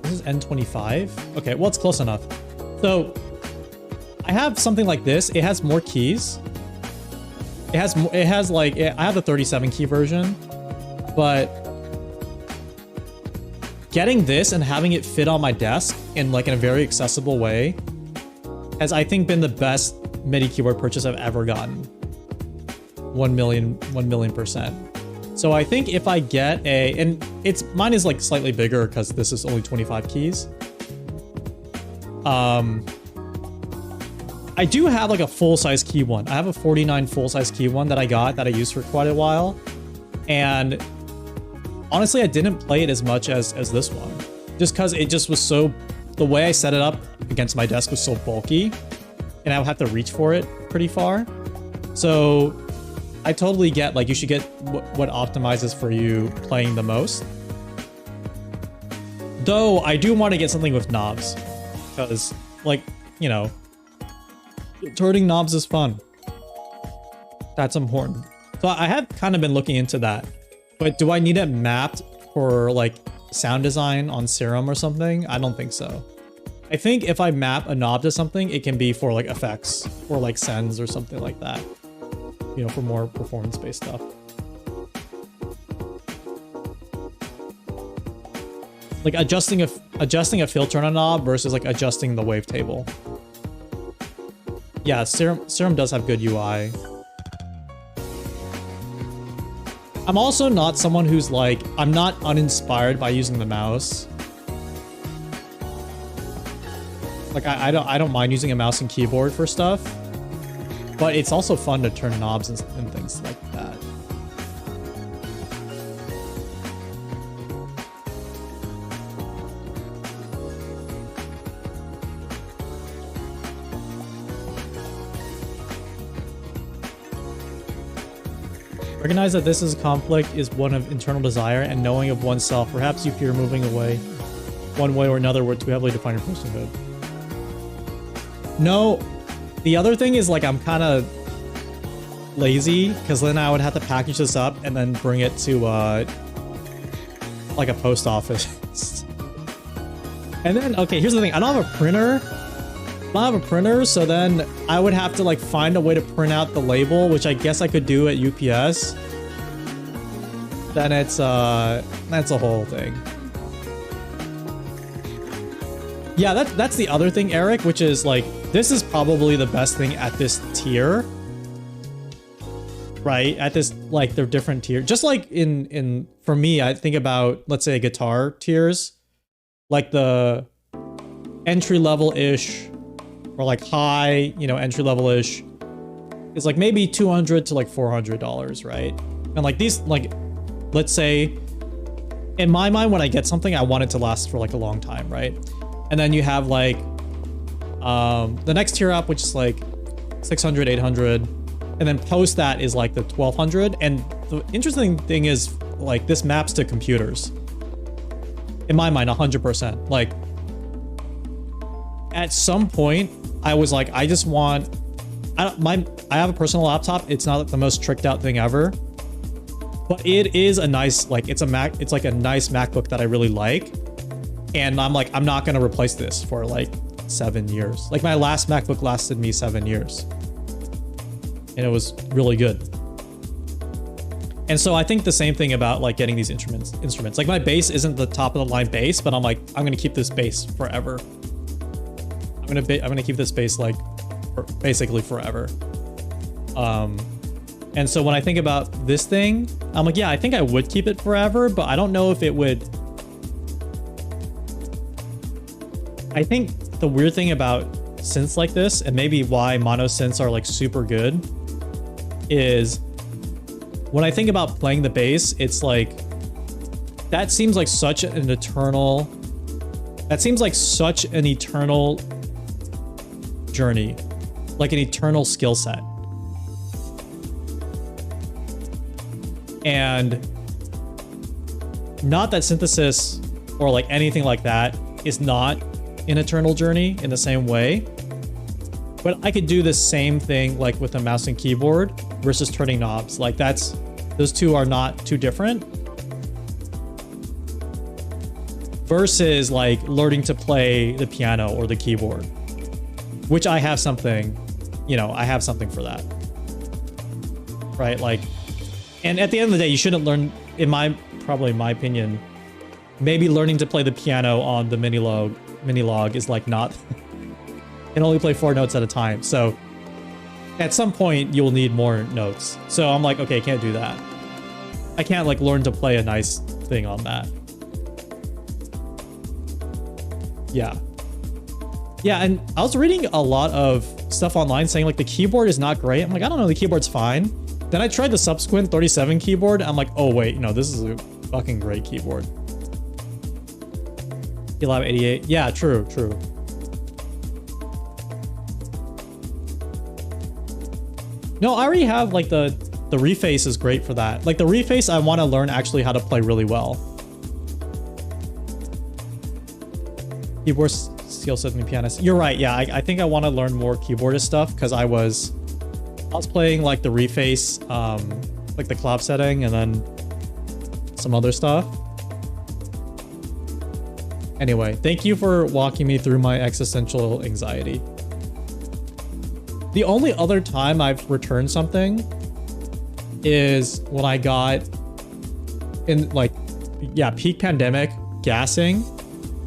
This is N25. Okay, well, it's close enough. So I have something like this. It has more keys. It has like, I have the 37 key version, but getting this and having it fit on my desk in like in a very accessible way has, I think, been the best MIDI keyboard purchase I've ever gotten. 1 million%. So I think if I get and mine is like slightly bigger because this is only 25 keys. I do have like a full-size key one. I have a 49 full-size key one that I used for quite a while. And honestly, I didn't play it as much as this one. Just because it just was so... The way I set it up against my desk was so bulky. And I would have to reach for it pretty far. So I totally get, like, you should get what optimizes for you playing the most. Though, I do want to get something with knobs. Because, like, you know... turning knobs is fun. That's important. So I have kind of been looking into that. But do I need it mapped for like sound design on Serum or something? I don't think so. I think if I map a knob to something, it can be for like effects or like sends or something like that. You know, for more performance-based stuff. Like adjusting a filter on a knob versus like adjusting the wavetable. Yeah, Serum does have good UI. I'm also not someone who's like, I'm not uninspired by using the mouse. Like I don't mind using a mouse and keyboard for stuff, but it's also fun to turn knobs and things like that. Recognize that this is conflict is one of internal desire and knowing of oneself. Perhaps you fear moving away one way or another where too heavily define your personhood. No, the other thing is like I'm kind of lazy because then I would have to package this up and then bring it to like a post office. And then, okay, here's the thing. I don't have a printer. I don't have a printer, so then I would have to like find a way to print out the label, which I guess I could do at UPS. Then it's that's a whole thing. Yeah, that's the other thing, Eric, which is like, this is probably the best thing at this tier. Right? At this, like, they're different tiers. Just like for me, I think about, let's say, guitar tiers. Like the entry level-ish, or like high, you know, entry level-ish is like maybe $200 to like $400, right? And like these, like, let's say, in my mind, when I get something, I want it to last for like a long time, right? And then you have like the next tier up, which is like 600, 800, and then post that is like the 1200. And the interesting thing is, like, this maps to computers. In my mind, 100%. Like, at some point, I was like, I just want, I have a personal laptop. It's not the most tricked out thing ever, but it is a nice, like, it's like a nice MacBook that I really like. And I'm like, I'm not going to replace this for like 7 years. Like, my last MacBook lasted me 7 years. And it was really good. And so I think the same thing about like getting these instruments. Like, my bass isn't the top of the line bass, but I'm like, I'm going to keep this bass forever. I'm going to keep this bass like basically forever. And so when I think about this thing, I'm like, yeah, I think I would keep it forever, but I don't know if it would. I think the weird thing about synths like this, and maybe why mono synths are like super good, is when I think about playing the bass, it's like, that seems like such an eternal, journey, like an eternal skill set. And not that synthesis or like anything like that is not an eternal journey in the same way, but I could do the same thing like with a mouse and keyboard versus turning knobs. Like, those two are not too different versus like learning to play the piano or the keyboard, which I have something, you know, I have something for that, right? Like, and at the end of the day, you shouldn't learn, probably my opinion, maybe learning to play the piano on the Minilog is like not, can only play 4 notes at a time. So at some point you'll need more notes. So I'm like, okay, I can't do that. I can't like learn to play a nice thing on that. Yeah. Yeah, and I was reading a lot of stuff online saying like the keyboard is not great. I'm like, I don't know, the keyboard's fine. Then I tried the subsequent 37 keyboard. I'm like, oh wait, no, this is a fucking great keyboard. Elab 88. Yeah, true. No, I already have like the reface is great for that. Like the reface, I want to learn actually how to play really well. Keyboard skill set and pianist. You're right. Yeah, I think I want to learn more keyboardist stuff because I was playing like the reface, like the clav setting and then some other stuff. Anyway, thank you for walking me through my existential anxiety. The only other time I've returned something is when I got in like, yeah, peak pandemic gassing.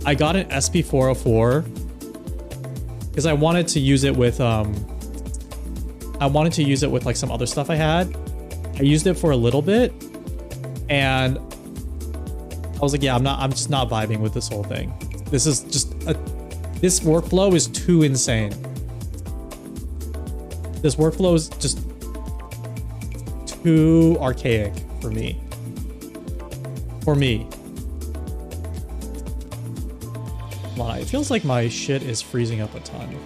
I got an SP404 because I wanted to use it with like some other stuff I had. I used it for a little bit and I was like, yeah, I'm just not vibing with this whole thing. This is just this workflow is too insane. This workflow is just too archaic for me. Wow, it feels like my shit is freezing up a ton.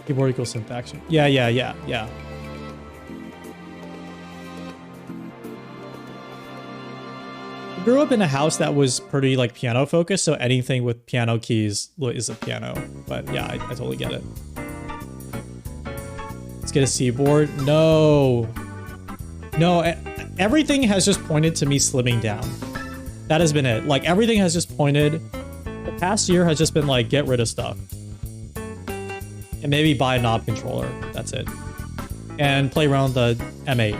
Keyboard equals synth action. Yeah. grew up in a house that was pretty like piano focused, so anything with piano keys is a piano. But yeah, I totally get it. Let's get a seaboard. No. No, everything has just pointed to me slimming down. That has been it. Like, everything has just pointed. The past year has just been like, get rid of stuff. And maybe buy a knob controller. That's it. And play around the M8.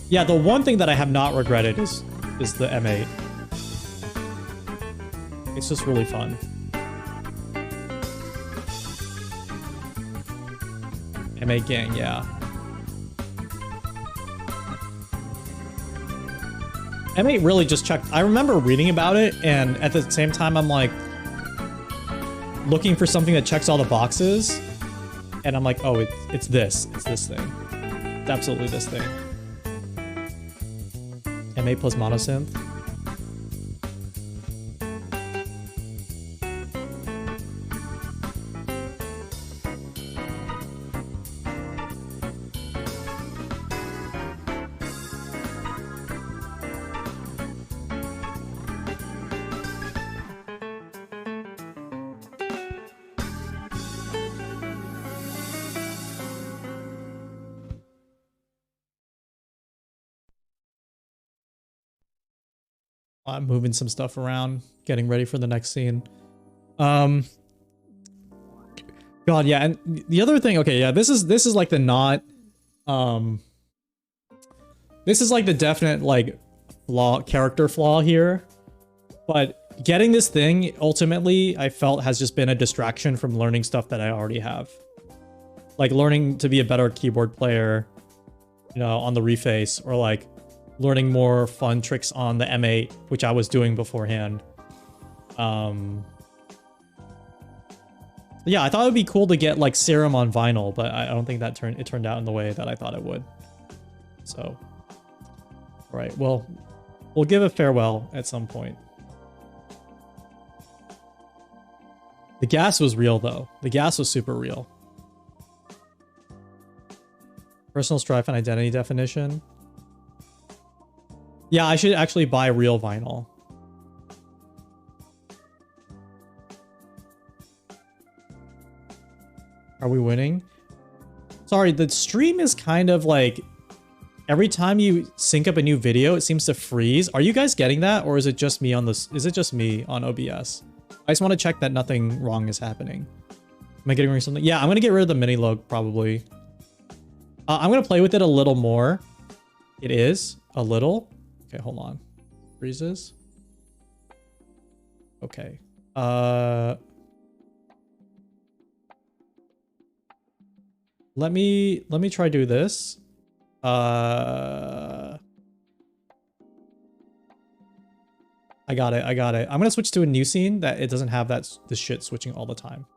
Yeah, the one thing that I have not regretted is the M8. It's just really fun. M8 gang, yeah. M8 really just checked. I remember reading about it, and at the same time, I'm like looking for something that checks all the boxes, and I'm like, oh, it's this. It's this thing. It's absolutely this thing. M8 plus monosynth. I'm moving some stuff around, getting ready for the next scene. God, yeah, and the other thing, okay, yeah, this is like the not, this is like the definite like character flaw here, but getting this thing ultimately I felt has just been a distraction from learning stuff that I already have, like learning to be a better keyboard player, you know, on the reface, or like learning more fun tricks on the M8, which I was doing beforehand. Yeah, I thought it would be cool to get like Serum on vinyl, but I don't think that turned out in the way that I thought it would. So, all right, well, we'll give a farewell at some point. The gas was real though. The gas was super real. Personal strife and identity definition. Yeah, I should actually buy real vinyl. Are we winning? Sorry, the stream is kind of like every time you sync up a new video, it seems to freeze. Are you guys getting that, or is it just me on this? Is it just me on OBS? I just want to check that nothing wrong is happening. Am I getting rid of something? Yeah, I'm gonna get rid of the mini log probably. I'm gonna play with it a little more. It is a little. Okay, hold on. Freezes. Okay. Let me try do this. I got it. I'm gonna switch to a new scene that it doesn't have this shit switching all the time.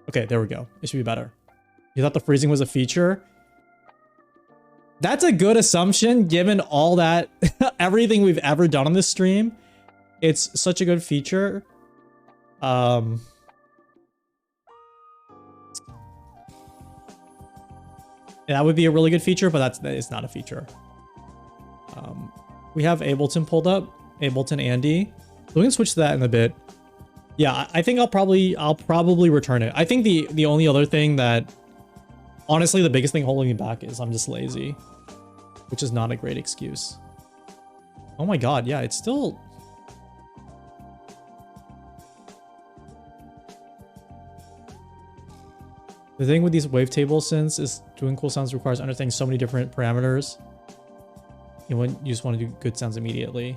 Okay, there we go. It should be better. You thought the freezing was a feature? That's a good assumption given all that, everything we've ever done on this stream. It's such a good feature. That would be a really good feature, but that is not a feature. We have Ableton pulled up, Ableton Andy. So we can switch to that in a bit. Yeah, I think I'll probably return it. I think the only other thing that, honestly, the biggest thing holding me back is I'm just lazy, which is not a great excuse. Oh my god, yeah, it's still... The thing with these wavetable synths is doing cool sounds requires understanding so many different parameters. You just want to do good sounds immediately.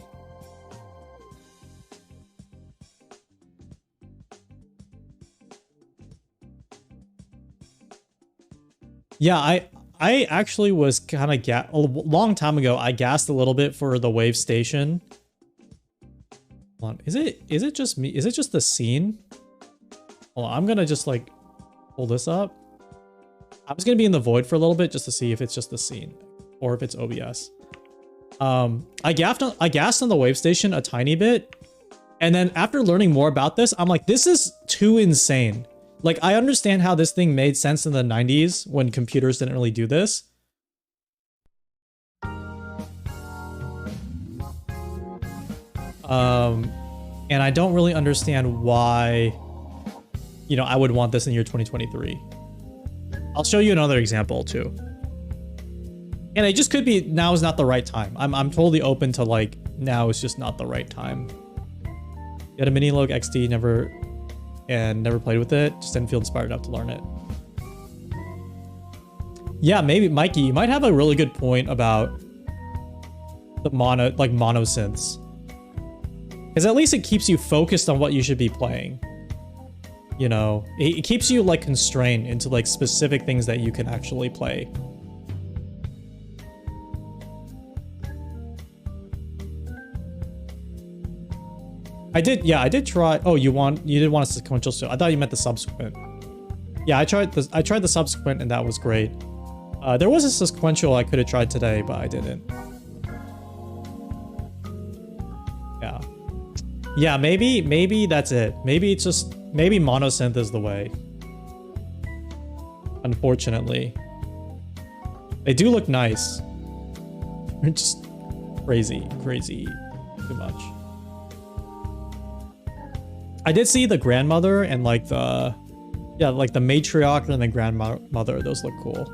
Yeah, I actually was kind of a long time ago. I gassed a little bit for the wave station. Hold on, is it just me? Is it just the scene? Hold on, I'm gonna just like pull this up. I was gonna be in the void for a little bit just to see if it's just the scene or if it's OBS. I gassed on the wave station a tiny bit, and then after learning more about this, I'm like, this is too insane. Like, I understand how this thing made sense in the 90s when computers didn't really do this. And I don't really understand why, you know, I would want this in year 2023. I'll show you another example too. And it just could be now is not the right time. I'm totally open to like now is just not the right time. You had a mini log XD, never played with it. Just didn't feel inspired enough to learn it. Yeah, maybe Mikey, you might have a really good point about the mono synths. Because at least it keeps you focused on what you should be playing. You know, it keeps you like constrained into like specific things that you can actually play. I did try. Oh, you did want a sequential show. I thought you meant the subsequent. Yeah, I tried the subsequent and that was great. There was a sequential I could have tried today, but I didn't. Yeah. Yeah, maybe that's it. Maybe it's just maybe monosynth is the way. Unfortunately. They do look nice. They're just crazy too much. I did see the grandmother and like the matriarch and the grandmother. Those look cool.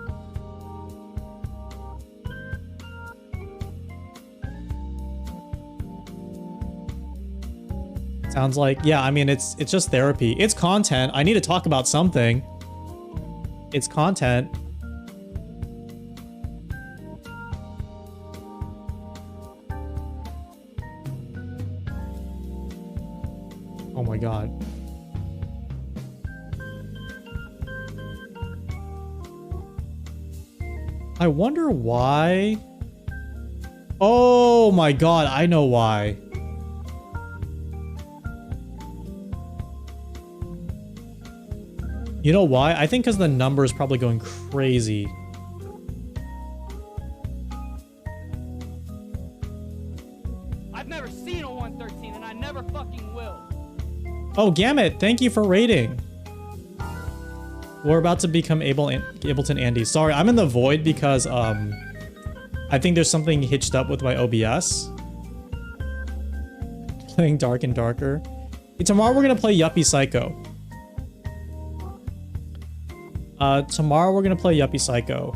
Sounds like, yeah, I mean, it's just therapy. It's content. I need to talk about something. It's content. Oh my god. I wonder why. Oh my god, I know why. You know why? I think because the number is probably going crazy. I've never seen a 113 and I never fucking will. Oh, Gamut, thank you for raiding. We're about to become Ableton Andy. Sorry, I'm in the void because I think there's something hitched up with my OBS. Playing Dark and Darker. Hey, tomorrow we're gonna play Yuppie Psycho. Tomorrow we're gonna play Yuppie Psycho.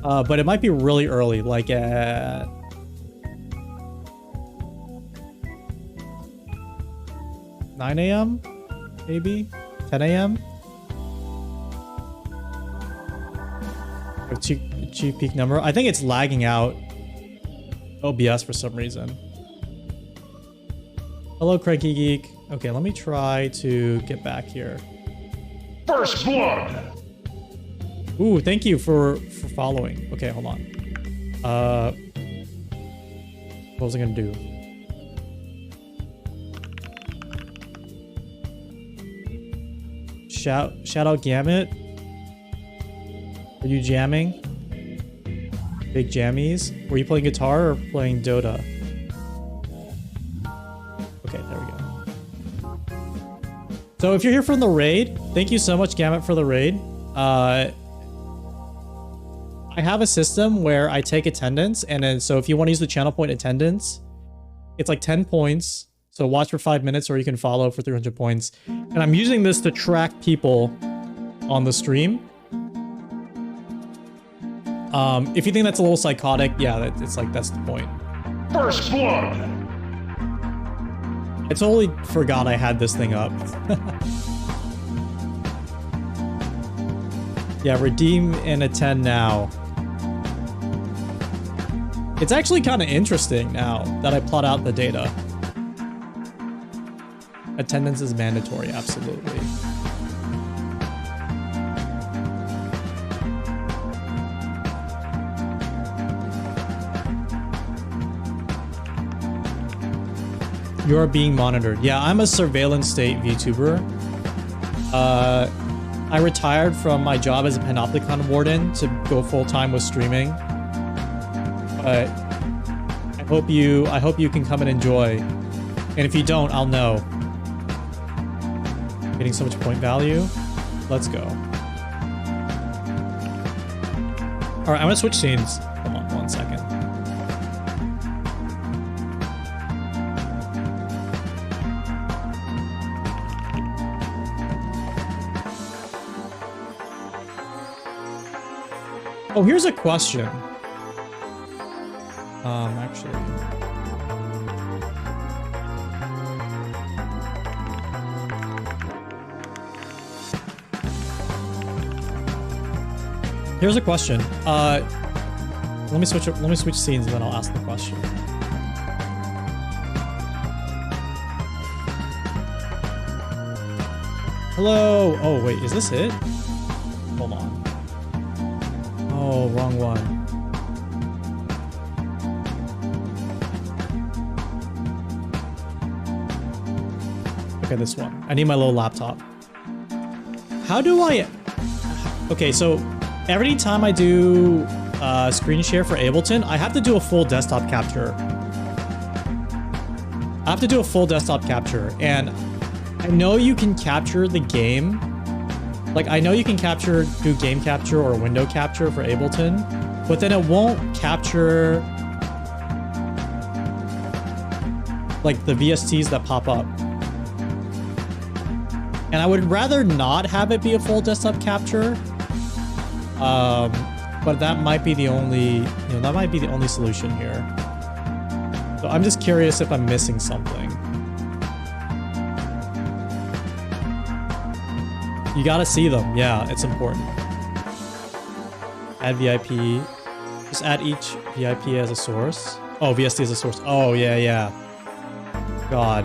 But it might be really early, like at 9 a.m. maybe 10 a.m. Chief peak number. I think it's lagging out OBS for some reason. Hello, Cranky Geek. Okay, let me try to get back here. First blood. Ooh, thank you for following. Okay, hold on. What was I gonna do? Shout out Gamut. Are you jamming? Big jammies. Were you playing guitar or playing Dota? Okay, there we go. So if you're here from the raid, thank you so much, Gamut, for the raid. I have a system where I take attendance, and then so if you want to use the channel point attendance, it's like 10 points. So watch for 5 minutes, or you can follow for 300 points. And I'm using this to track people on the stream. If you think that's a little psychotic, yeah, it's like that's the point. First blood. I totally forgot I had this thing up. Yeah, redeem and attend now. It's actually kind of interesting now that I plot out the data. Attendance is mandatory, absolutely. You are being monitored. Yeah, I'm a surveillance state VTuber. I retired from my job as a Panopticon warden to go full-time with streaming. But I hope you can come and enjoy. And if you don't, I'll know. Getting so much point value. Let's go. All right, I'm gonna switch scenes. Hold on. Oh, here's a question. Actually. Here's a question. Let me switch scenes and then I'll ask the question. Hello. Oh, wait, is this it? Hold on. Oh, wrong one. Okay, this one. I need my little laptop. How do I... Okay, so every time I do screen share for Ableton, I have to do a full desktop capture. I have to do a full desktop capture, and I know you can capture the game. Like, I know you can do game capture or window capture for Ableton, but then it won't capture like the VSTs that pop up. And I would rather not have it be a full desktop capture. But that might be the only, that might be the only solution here. So I'm just curious if I'm missing something. You gotta see them. Yeah, it's important. Add VIP. Just add each VIP as a source. Oh, VST as a source. Oh, yeah, yeah. God.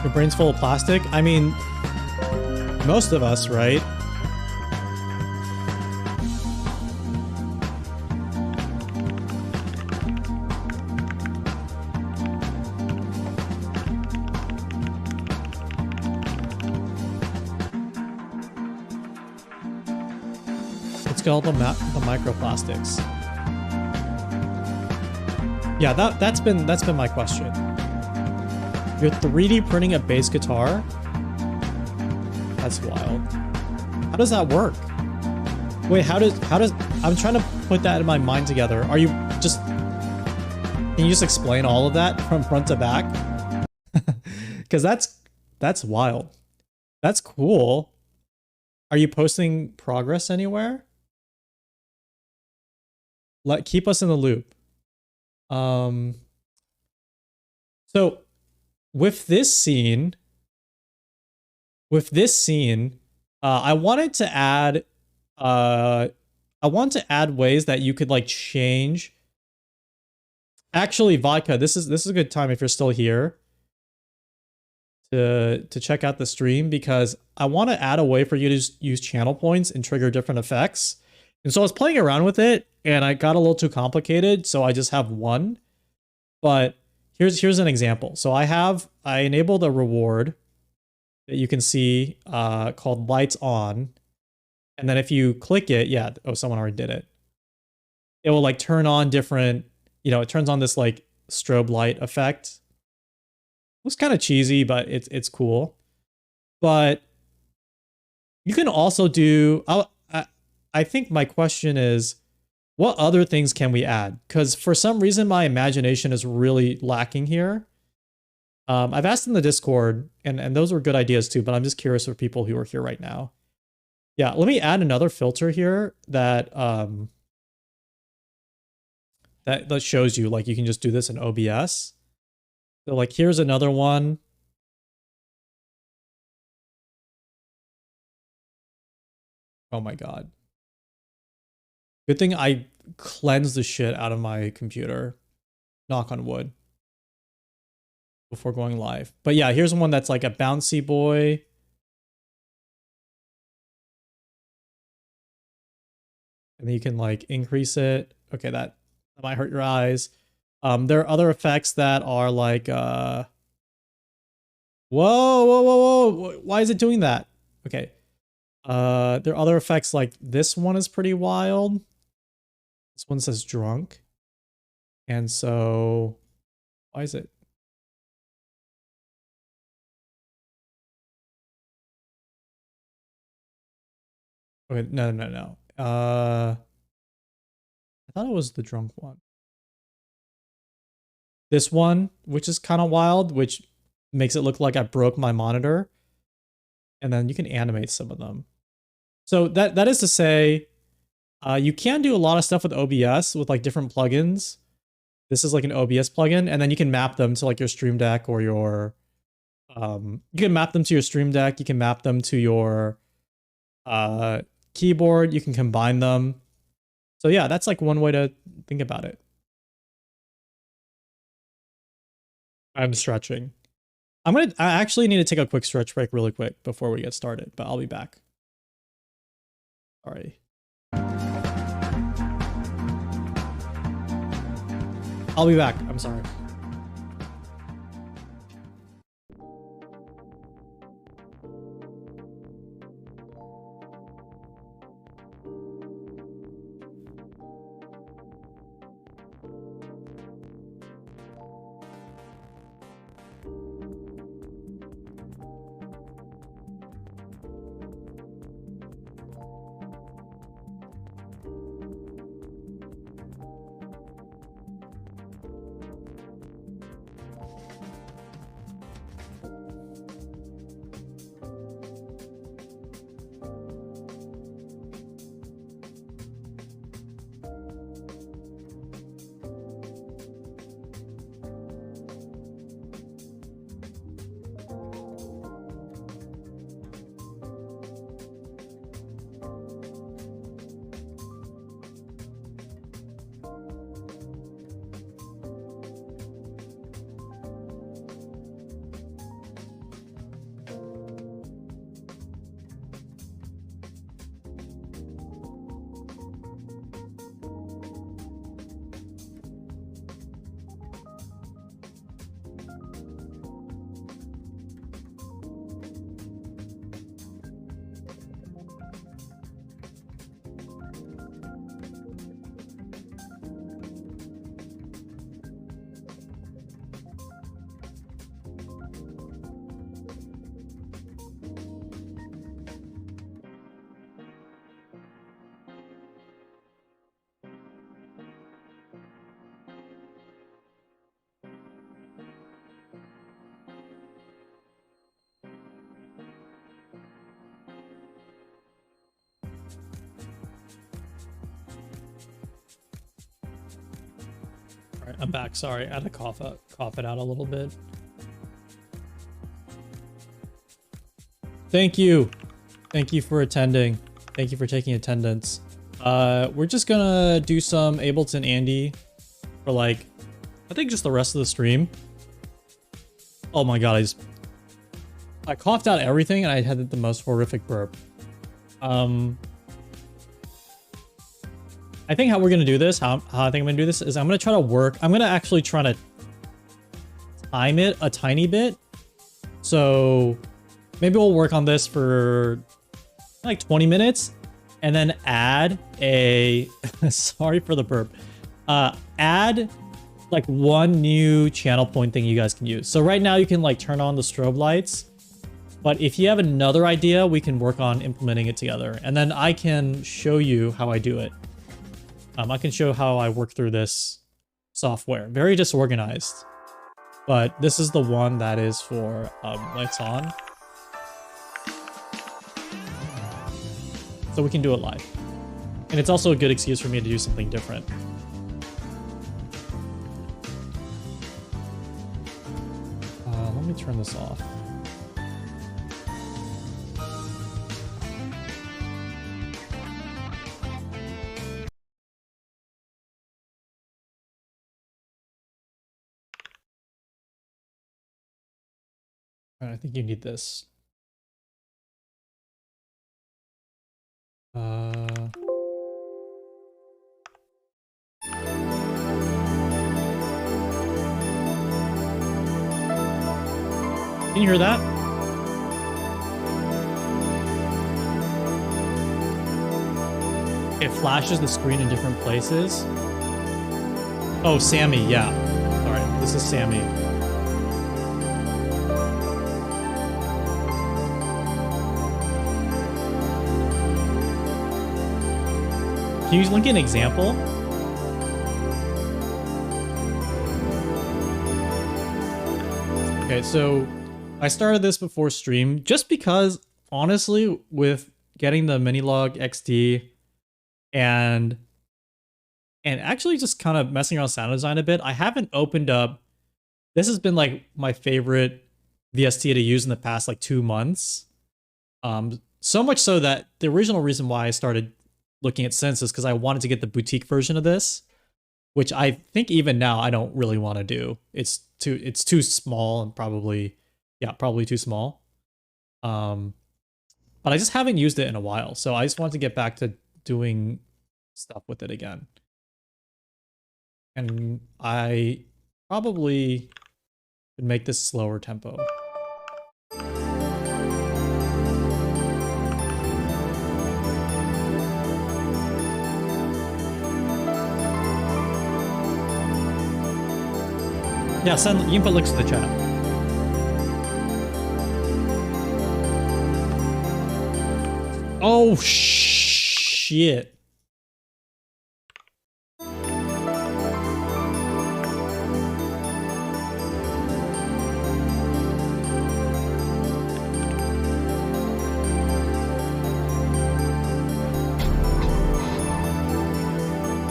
Your brain's full of plastic? I mean, most of us, right? Let's get all the microplastics. Yeah, that's been my question. You're 3D printing a bass guitar? That's wild. How does that work? Wait, how does, I'm trying to put that in my mind together. Are you just, can you just explain all of that from front to back? Because that's wild. That's cool. Are you posting progress anywhere? Keep us in the loop. So with this scene, I wanted to add ways that you could like change. Actually, Vodka, this is a good time if you're still here to check out the stream, because I want to add a way for you to use channel points and trigger different effects. And so I was playing around with it and I got a little too complicated, so I just have one. But here's an example. So I enabled a reward that you can see called lights on. And then if you click it, yeah, oh, someone already did it. It will like turn on different, it turns on this like strobe light effect. Looks kind of cheesy, but it's cool. But you can also do, I think my question is, what other things can we add? Because for some reason, my imagination is really lacking here. I've asked in the Discord, and those were good ideas too, but I'm just curious for people who are here right now. Yeah, let me add another filter here that that shows you, like, you can just do this in OBS. So like, here's another one. Oh my God. Good thing I cleansed the shit out of my computer. Knock on wood. Before going live. But yeah, here's one that's like a bouncy boy. And then you can like increase it. Okay, that might hurt your eyes. There are other effects that are like, whoa, whoa, whoa, whoa. Why is it doing that? Okay. There are other effects like this one is pretty wild. This one says drunk. And so, why is it? Okay, no. thought it was the drunk one. This one, which is kind of wild, which makes it look like I broke my monitor. And then you can animate some of them. So that is to say, you can do a lot of stuff with OBS with like different plugins. This is like an OBS plugin, and then you can map them to like your Stream Deck or your, you can map them to your Stream Deck. You can map them to your keyboard. You can combine them. So yeah, that's like one way to think about it. I'm stretching. I actually need to take a quick stretch break really quick before we get started, but I'll be back. Sorry. I'll be back. I'm sorry. All right, I'm back. Sorry, I had to cough it out a little bit. Thank you. Thank you for attending. Thank you for taking attendance. We're just gonna do some Ableton Andy for like, I think just the rest of the stream. Oh my god, I coughed out everything and I had the most horrific burp. I think how we're gonna do this, how I think I'm gonna do this is I'm gonna try to work. I'm gonna actually try to time it a tiny bit. So maybe we'll work on this for like 20 minutes and then add a, sorry for the burp, add like one new channel point thing you guys can use. So right now you can like turn on the strobe lights, but if you have another idea, we can work on implementing it together. And then I can show you how I do it. I can show how I work through this software. Very disorganized, but this is the one that is for lights on. So we can do it live. And it's also a good excuse for me to do something different. Let me turn this off. I think you need this. Can you hear that? It flashes the screen in different places. Oh, Sammy, yeah. All right, this is Sammy. Can you link an example? Okay, so I started this before stream just because, honestly, with getting the Minilog XD and actually just kind of messing around sound design a bit, I haven't opened up. This has been like my favorite VST to use in the past like 2 months. So much so that the original reason why I started looking at synths is because I wanted to get the boutique version of this, which I think even now I don't really want to do. It's too small and probably too small. But I just haven't used it in a while, so I just want to get back to doing stuff with it again. And I probably would make this slower tempo. Yeah, you can put links in the chat. Oh, shit.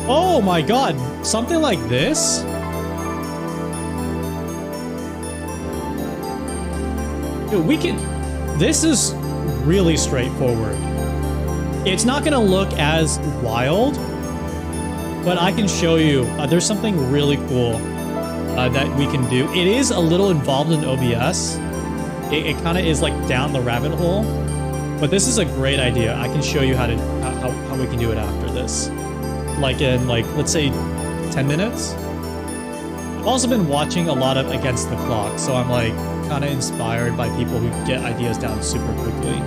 Oh my god, something like this? Dude, this is really straightforward. It's not gonna look as wild, but I can show you, there's something really cool that we can do. It is a little involved in OBS. It kind of is like down the rabbit hole, but this is a great idea. I can show you how we can do it after this. Like in, let's say 10 minutes. I've also been watching a lot of Against the Clock, so I'm like kind of inspired by people who get ideas down super quickly.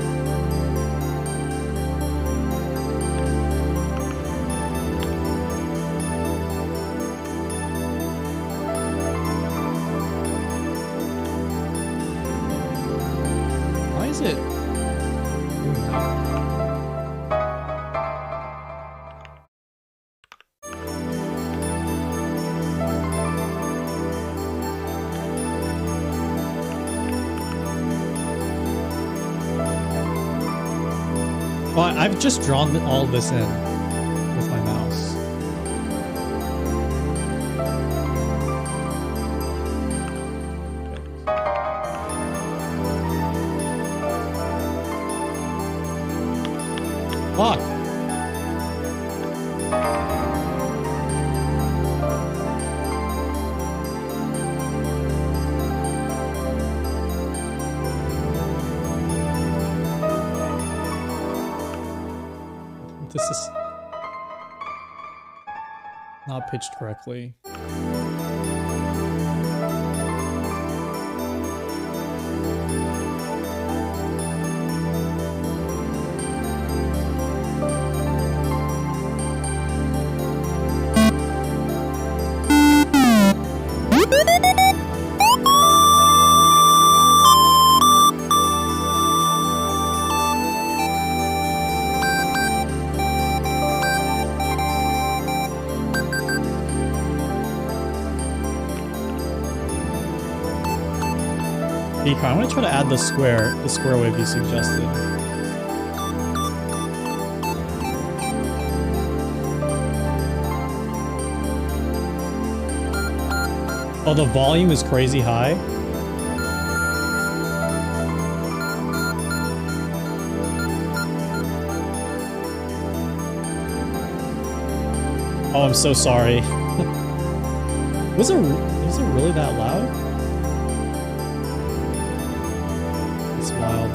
Why is it doing that? Well, I've just drawn all this in with my mouse. Fuck! This is not pitched correctly. I'm gonna try to add the square wave you suggested. Oh, the volume is crazy high. Oh, I'm so sorry. Was it really that loud? Wild.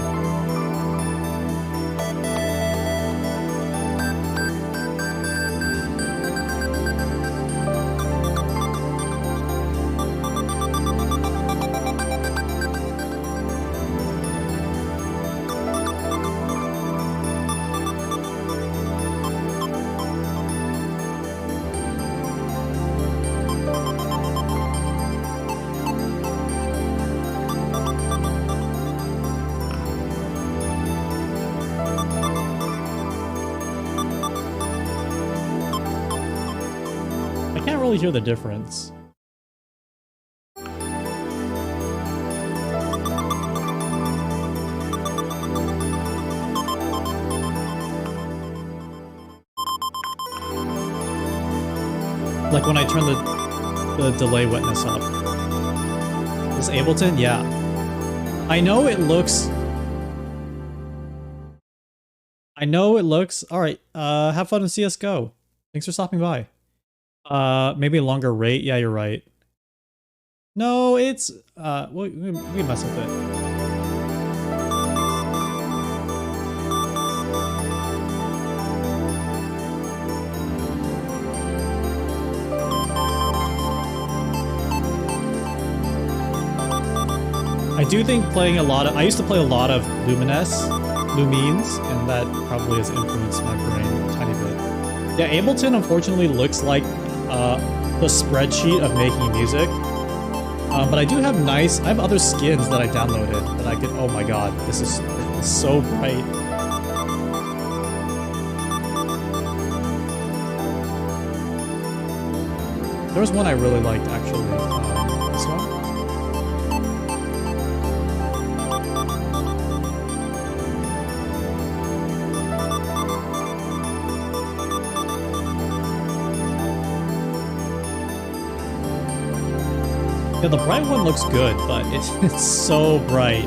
Hear the difference. Like when I turn the delay wetness up. Is Ableton? Yeah. I know it looks... Alright, have fun in CSGO. Thanks for stopping by. Maybe a longer rate? Yeah, you're right. No, it's... we mess with it. I do think playing a lot of... I used to play a lot of Lumines, and that probably has influenced my brain a tiny bit. Yeah, Ableton unfortunately looks like the spreadsheet of making music. But I do have I have other skins that I downloaded that I could... Oh my god, this is so bright. There was one I really liked, actually. This one? Yeah, the bright one looks good, but it's so bright.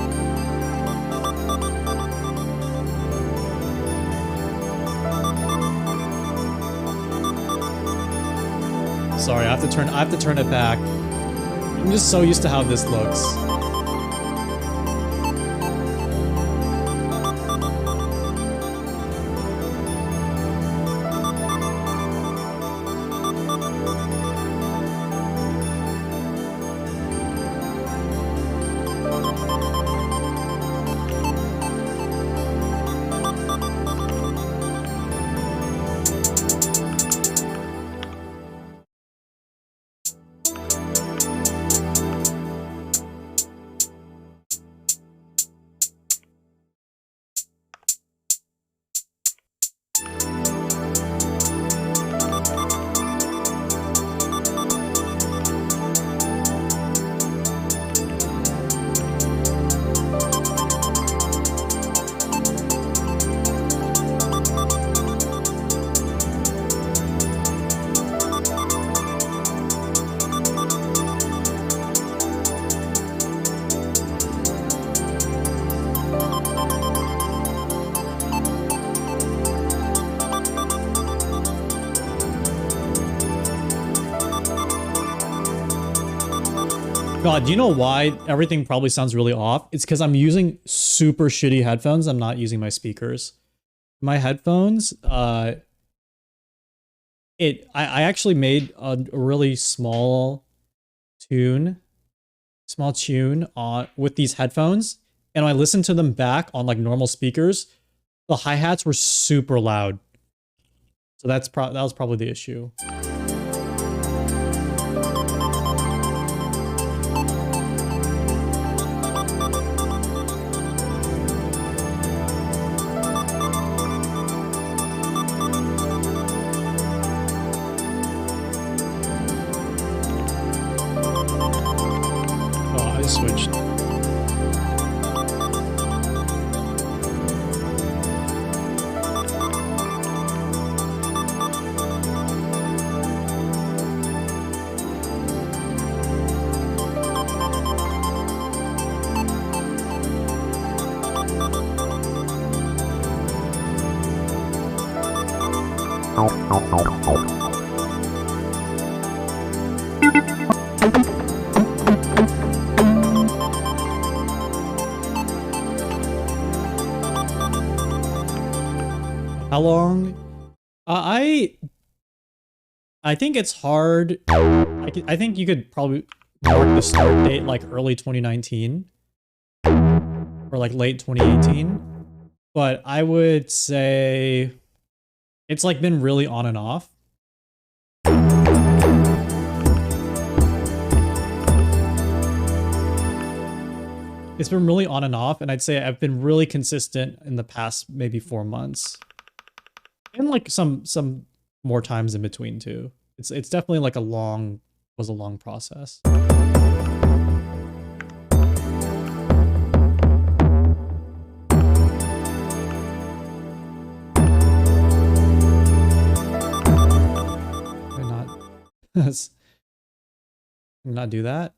Sorry, I have to turn it back. I'm just so used to how this looks. God, do you know why everything probably sounds really off? It's because I'm using super shitty headphones. I'm not using my speakers. My headphones, I actually made a really small tune on with these headphones, and when I listened to them back on like normal speakers, the hi-hats were super loud. So that was probably the issue. Switched. How long? I think it's hard. I think you could probably mark the start date like early 2019 or like late 2018. But I would say it's like been really on and off. It's been really on and off, and I'd say I've been really consistent in the past maybe 4 months. And like some more times in between too. It's definitely like a long process. Why not? Not do that.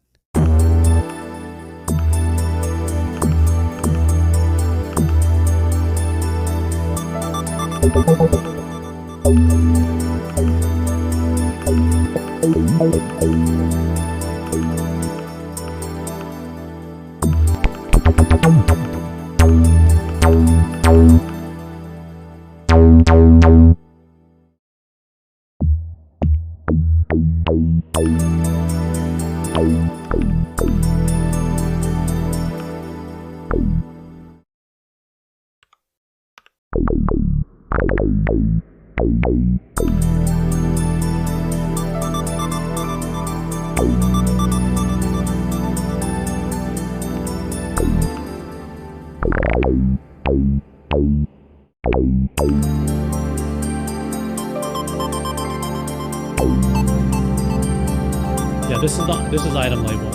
Yeah, this is item label.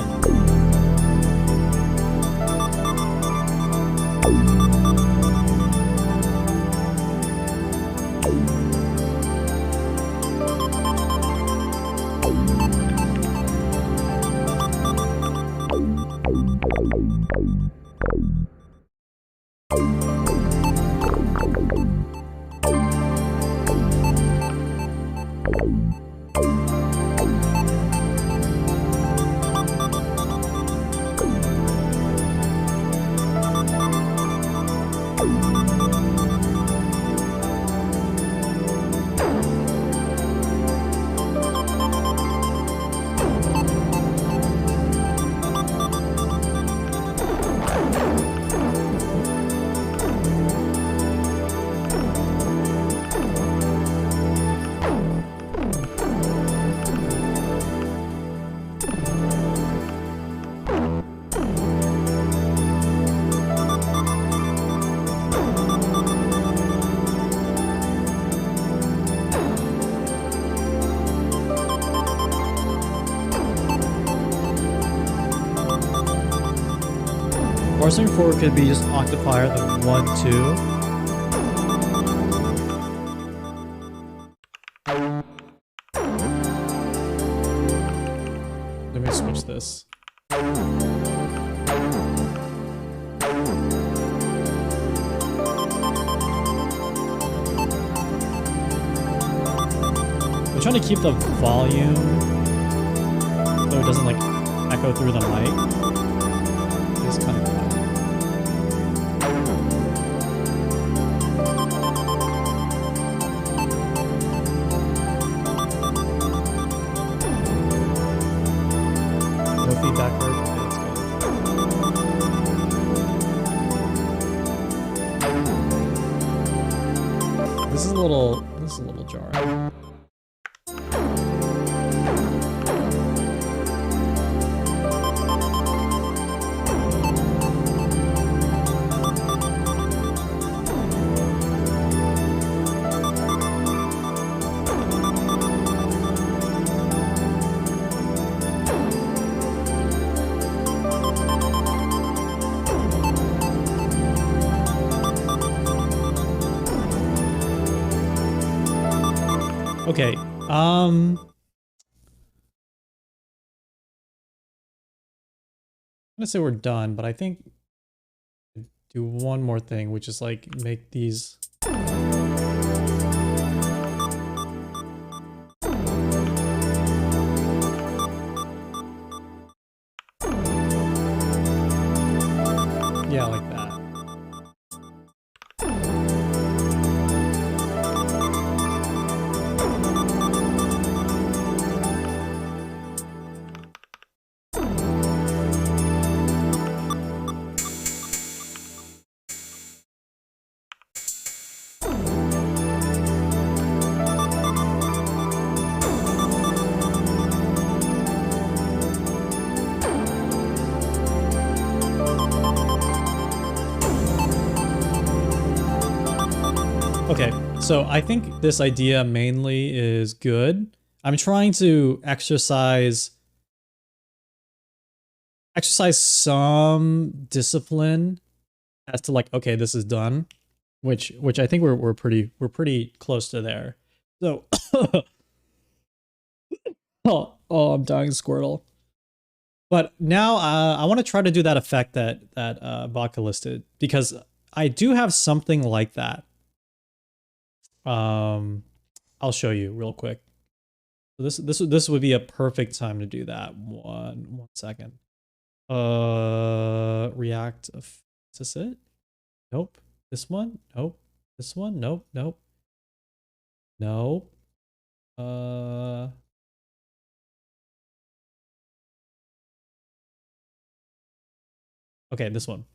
Parsing 4 could be just occupier the 1, 2. Let me switch this. I'm trying to keep the volume so it doesn't like echo through the mic. It's kind of quiet. No feedback word. Okay, that's good. This is a little jarring. Okay, I'm gonna say we're done, but I think do one more thing, which is like make these. Yeah, like that. Okay, so I think this idea mainly is good. I'm trying to exercise some discipline as to like, okay, this is done, which I think we're pretty close to there. So Oh, I'm dying, Squirtle. But now I want to try to do that effect that Vodka listed, because I do have something like that. I'll show you real quick. So this would be a perfect time to do that. One second. React. Is this it? Nope. This one? Nope. This one? Nope. Nope. Nope. Okay, this one.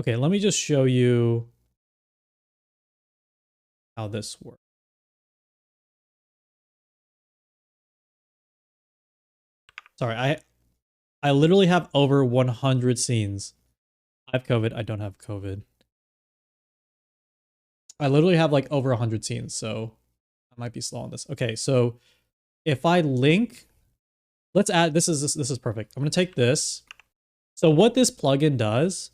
Okay, let me just show you how this works. Sorry, I literally have over 100 scenes. I have COVID. I don't have COVID. I literally have like over 100 scenes, so I might be slow on this. Okay, so if I link, let's add, this is perfect. I'm gonna take this. So what this plugin does,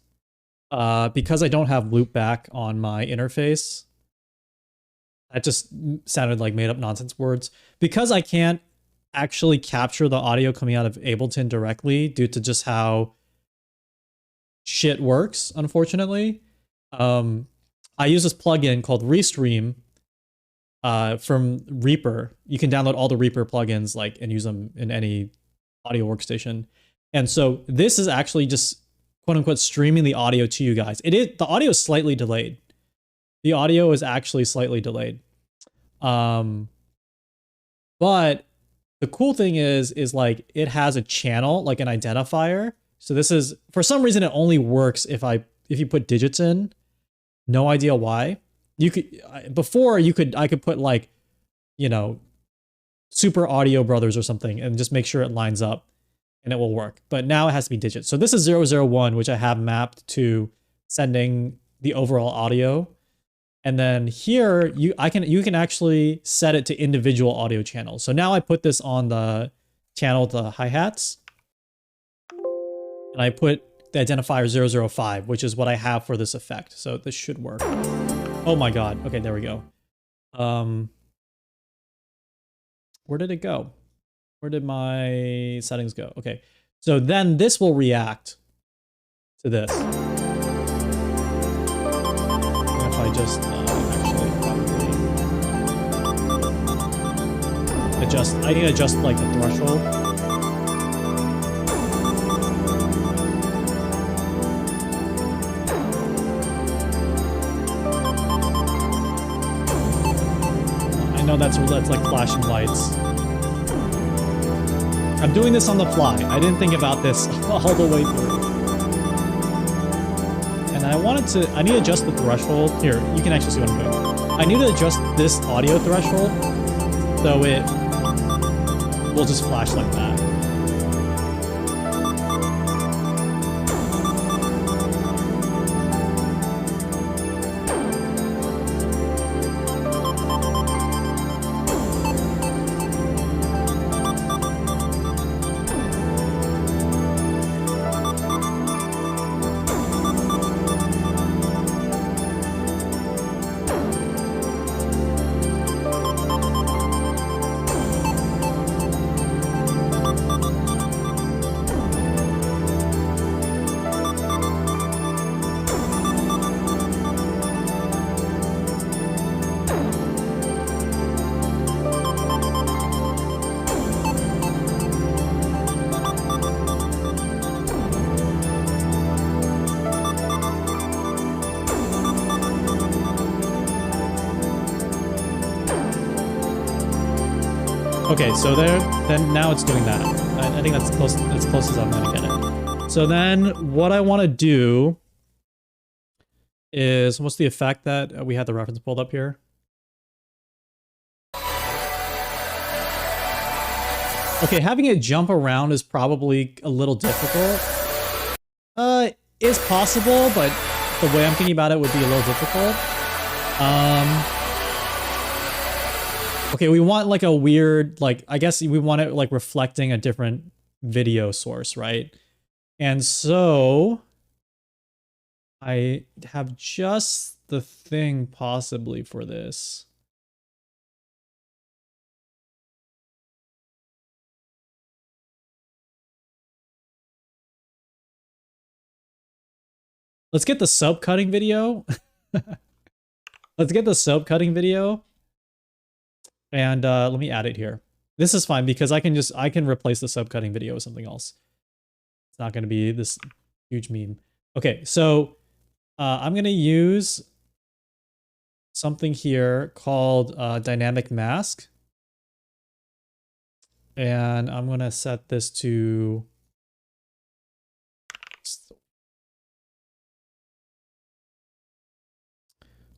because I don't have loopback on my interface, that just sounded like made up nonsense words. Because I can't actually capture the audio coming out of Ableton directly due to just how shit works, unfortunately. I use this plugin called Restream from Reaper. You can download all the Reaper plugins and use them in any audio workstation. And so this is actually just quote unquote streaming the audio to you guys. The audio is slightly delayed. The audio is actually slightly delayed. But the cool thing is like it has a channel, like an identifier. So this is, for some reason, it only works if you put digits in. No idea why. You could I could put like, you know, Super Audio Brothers or something and just make sure it lines up and it will work. But now it has to be digits. So this is 001, which I have mapped to sending the overall audio. And then here you can actually set it to individual audio channels. So now I put this on the channel, the hi-hats, and I put the identifier 005, which is what I have for this effect. So this should work. Oh my god. Okay, there we go. Where did it go? Where did my settings go? Okay. So then this will react to this. And if I just actually probably adjust, I need to adjust like the threshold. No, that's like flashing lights. I'm doing this on the fly. I didn't think about this all the way through. And I need to adjust the threshold. Here, you can actually see what I'm doing. I need to adjust this audio threshold so it will just flash like that. Okay, so then now it's doing that. I think that's close, as close as I'm gonna get it. So then what I want to do is, what's the effect that we had the reference pulled up here? Okay, having it jump around is probably a little difficult. It's possible, but the way I'm thinking about it would be a little difficult. Okay, we want like a weird, like, I guess we want it like reflecting a different video source, right? And so I have just the thing possibly for this? Let's get the soap cutting video. Let's get the soap cutting video. And let me add it here. This is fine because I can replace the soap cutting video with something else. It's not going to be this huge meme. Okay, so I'm going to use something here called dynamic mask. And I'm going to set this to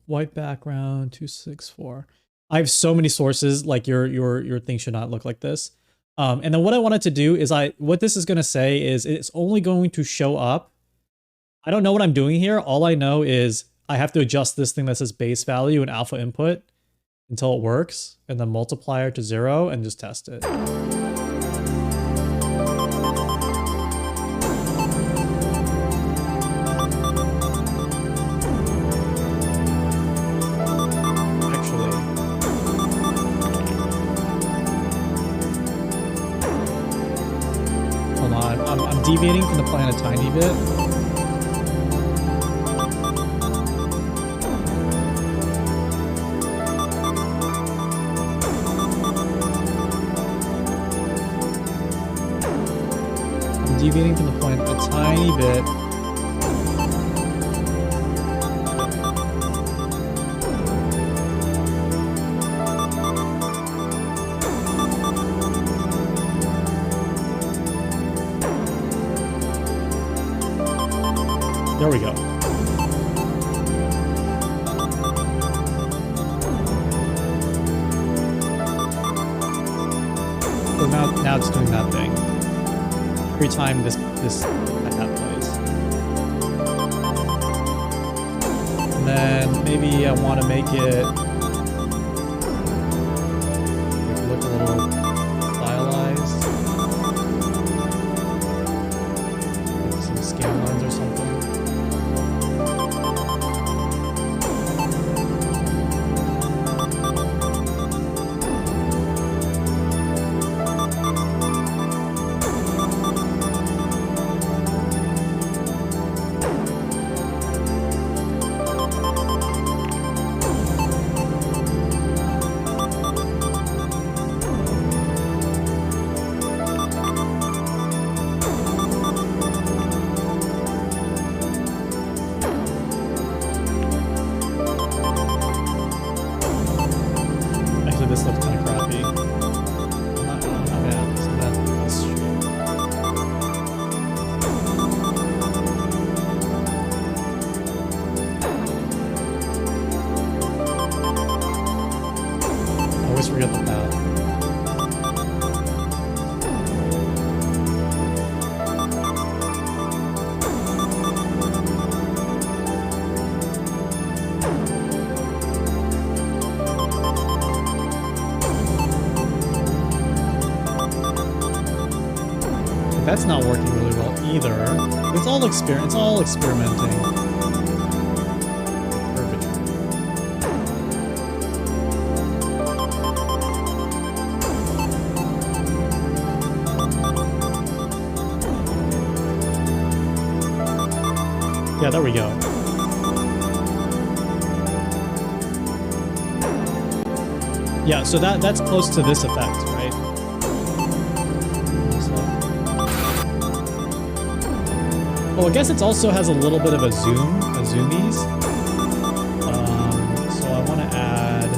white background 264. I have so many sources, like your thing should not look like this. And then what I wanted to do is what this is going to say is it's only going to show up. I don't know what I'm doing here. All I know is I have to adjust this thing that says base value and alpha input until it works, and then multiplier to 0 and just test it. I'm deviating from the plan a tiny bit. I'm deviating from the plan a tiny bit. There we go. So now it's doing that thing. Every time this that plays. And then maybe I want to make it look a little stylized. Maybe some scan lines or something. This looks kind of crappy. Yeah, so that's I always forget the path. That's not working really well either. It's all experimenting. Perfect. Yeah, there we go. Yeah, so that's close to this effect, right? Well, I guess it also has a little bit of a zoomies. So I want to add.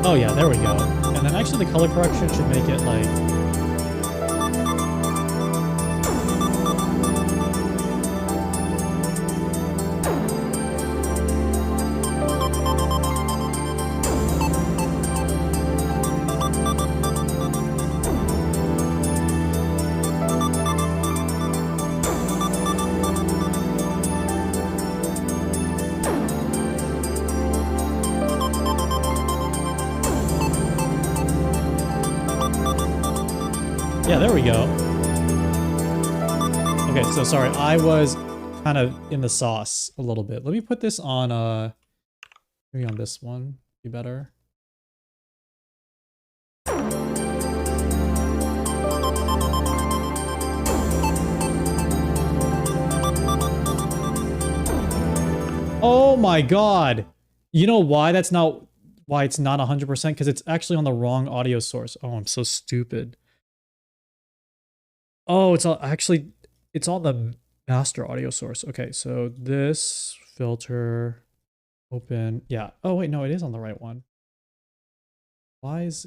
Oh yeah, there we go. And then actually the color correction should make it like... Yeah, there we go. Okay, so sorry, I was kind of in the sauce a little bit. Let me put this on, maybe on this one, be better. Oh my god! You know why that's not, why it's not 100%? Because it's actually on the wrong audio source. Oh, I'm so stupid. Oh, it's actually, it's on the master audio source. Okay, so this filter, open, yeah. Oh wait, no, it is on the right one. Why is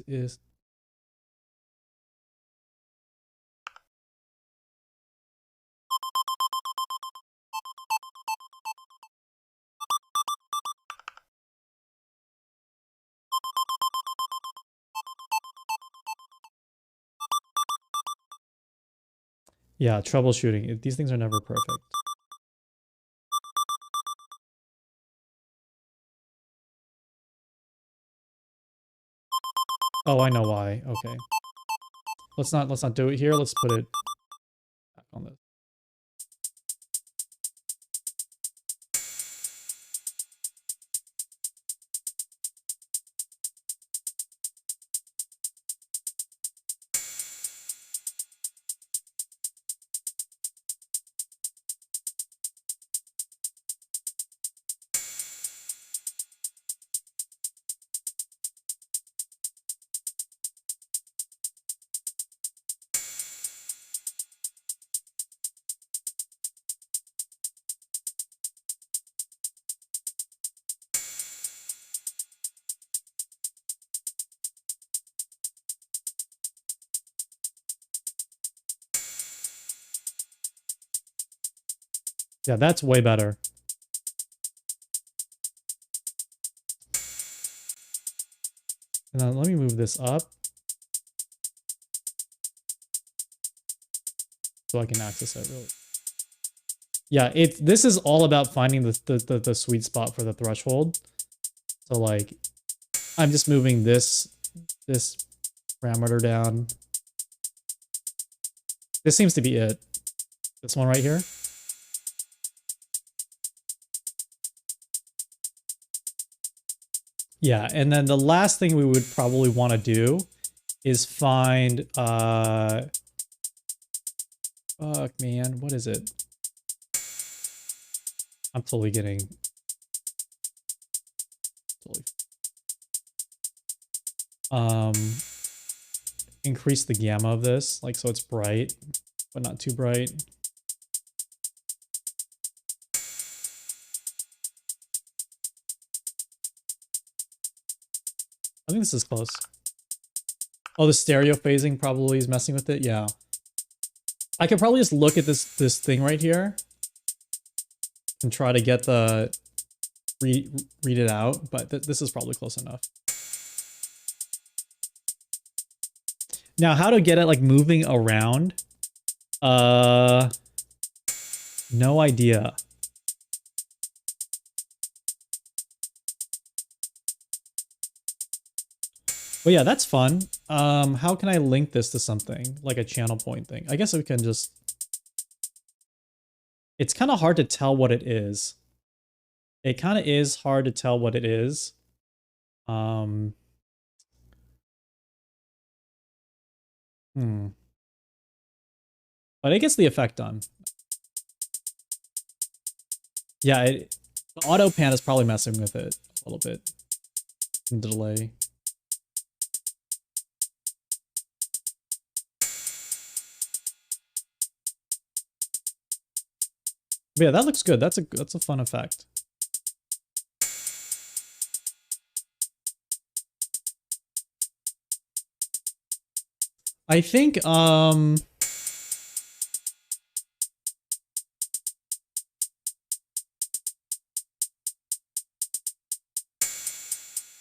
yeah, troubleshooting. These things are never perfect. Oh, I know why. Okay. Let's not do it here. Let's put it back on this. Yeah, that's way better. And then let me move this up so I can access it really. Yeah, this is all about finding the sweet spot for the threshold. So like, I'm just moving this parameter down. This seems to be it. This one right here. Yeah, and then the last thing we would probably want to do is find fuck man, what is it? I'm totally getting increase the gamma of this, like so it's bright, but not too bright. I think this is close. Oh, the stereo phasing probably is messing with it. Yeah. I could probably just look at this thing right here and try to get the read it out, but this is probably close enough. Now, how to get it like moving around? No idea. But yeah, that's fun. How can I link this to something like a channel point thing? I guess we can just. It's kind of hard to tell what it is. It kind of is hard to tell what it is. But it gets the effect done. Yeah, the auto pan is probably messing with it a little bit. The delay. But yeah, that looks good. That's a fun effect. I think I'm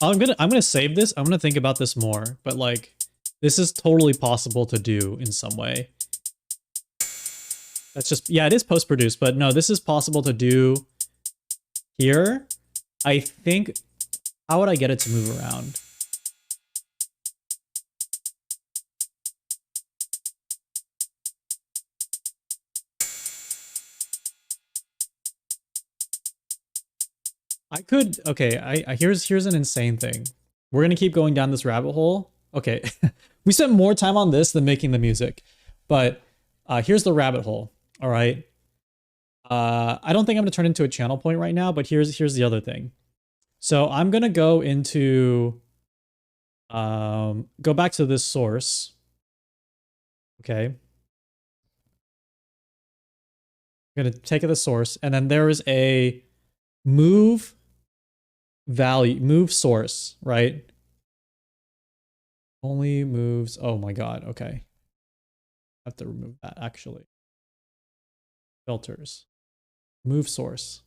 gonna save this. I'm gonna think about this more, but like this is totally possible to do in some way. That's just, yeah, it is post-produced, but no, this is possible to do here. I think, how would I get it to move around? I could, okay, here's an insane thing. We're gonna keep going down this rabbit hole. Okay, we spent more time on this than making the music, but here's the rabbit hole. All right. I don't think I'm gonna turn into a channel point right now, but here's the other thing. So I'm gonna go into, go back to this source. Okay. I'm gonna take the source, and then there is a move source, right? Only moves. Oh my god. Okay. I have to remove that actually. Filters. Move source.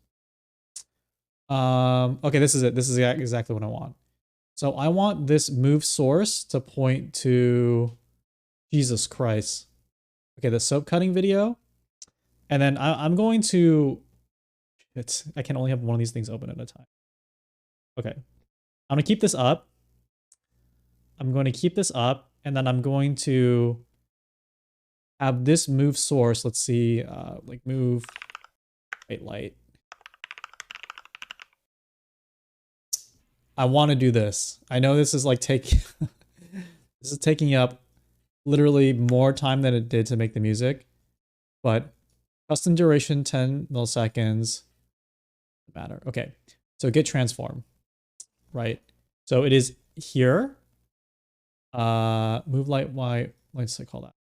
Okay, this is it. This is exactly what I want. So I want this move source to point to Jesus Christ. Okay, the soap cutting video. And then I'm going to, I can only have one of these things open at a time. Okay. I'm going to keep this up. I'm going to keep this up, and then I'm going to have this move source. Let's see, like move white light. I want to do this. I know this is like taking, this is taking up literally more time than it did to make the music, but custom duration 10 milliseconds. Doesn't matter. Okay, so get transform, right? So it is here. Move light white. Let's call that.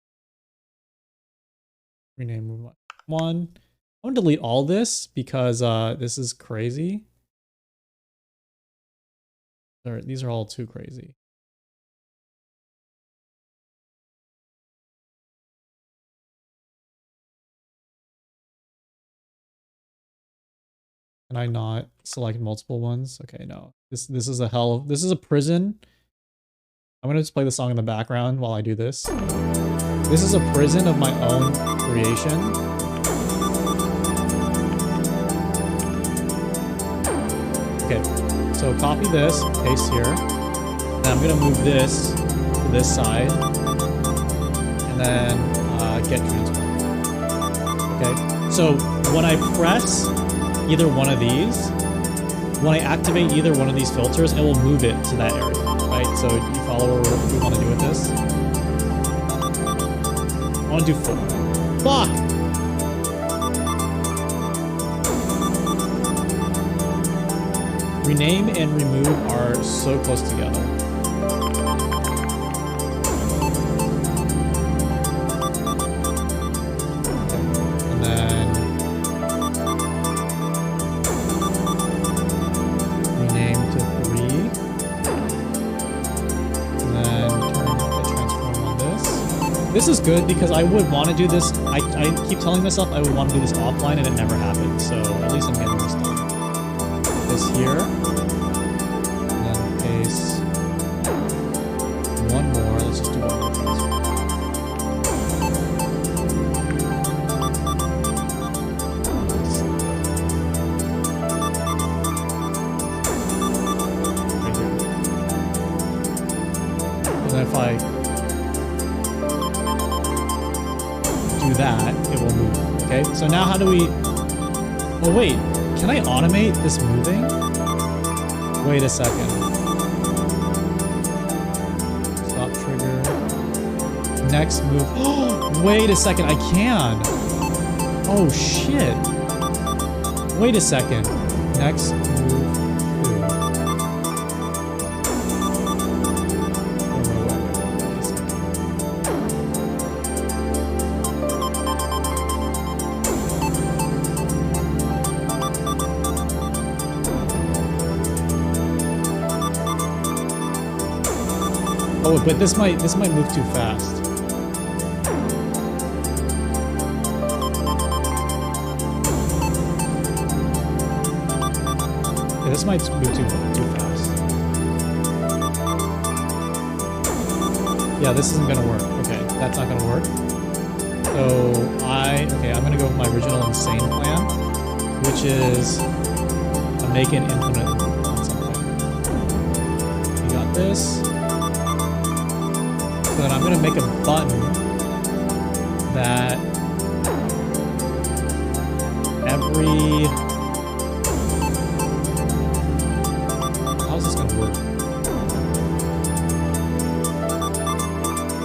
Rename move light 1. I want to delete all this because this is crazy. These are all too crazy. Can I not select multiple ones? Okay, no. This is a hell of, this is a prison. I'm gonna just play the song in the background while I do this. This is a prison of my own creation. Okay, so copy this, paste here. And I'm gonna move this to this side. And then get transform. Okay, so when I press either one of these, when I activate either one of these filters, it will move it to that area, right? So you follow what we want to do with this. I want to do 4. Fuck! Rename and remove are so close together. This is good because I would want to do this. I keep telling myself I would want to do this offline, and it never happened. So at least I'm getting this done. This here, and then paste one more. Let's just do one more. Right here. And then if I that, it will move. Okay, so now how do we... Oh wait, can I automate this moving? Wait a second. Stop trigger. Next move. Oh, wait a second, I can. Oh shit. Wait a second. Next move. Oh, but this might move too fast. Yeah, this might move too fast. Yeah, this isn't gonna work. Okay, that's not gonna work. So I'm gonna go with my original insane plan, which is make an infinite loop on something. You got this. So then I'm going to make a button that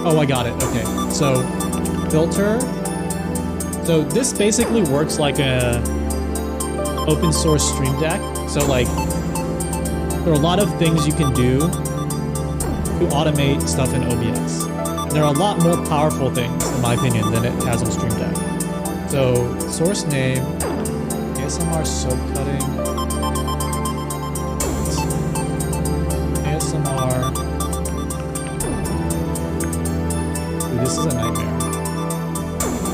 Oh, I got it. Okay. So filter. So this basically works like a open source Stream Deck. So like there are a lot of things you can do to automate stuff in OBS. And there are a lot more powerful things, in my opinion, than it has on Stream Deck. So source name, ASMR soap cutting, ASMR. Dude, this is a nightmare.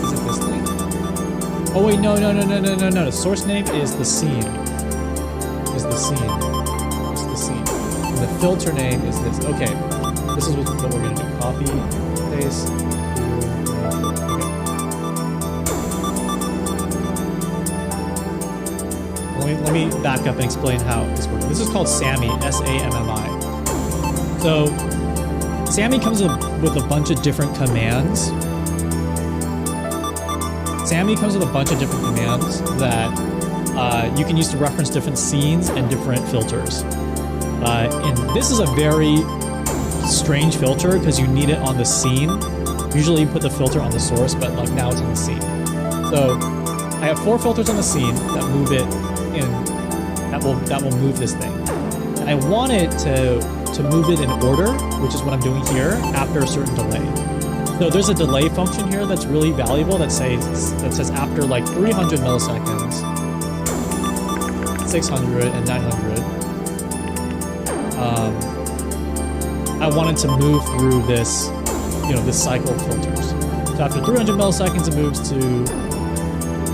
Is it this thing? Oh wait, no. The source name is the scene. Is the scene. It's the scene. And the filter name is this. Okay. This is what we're gonna do. Copy, paste, okay. Let me back up and explain how this works. This is called Sammy, S-A-M-M-I. So Sammy comes with a bunch of different commands. Sammy comes with a bunch of different commands that you can use to reference different scenes and different filters. And this is a very strange filter because you need it on the scene. Usually you put the filter on the source, but like now it's on the scene. So I have 4 filters on the scene that move it in, that will move this thing. And I want it to move it in order, which is what I'm doing here, after a certain delay. So there's a delay function here that's really valuable that says after like 300 milliseconds, 600 and 900. I wanted to move through this, this cycle of filters. So after 300 milliseconds, it moves to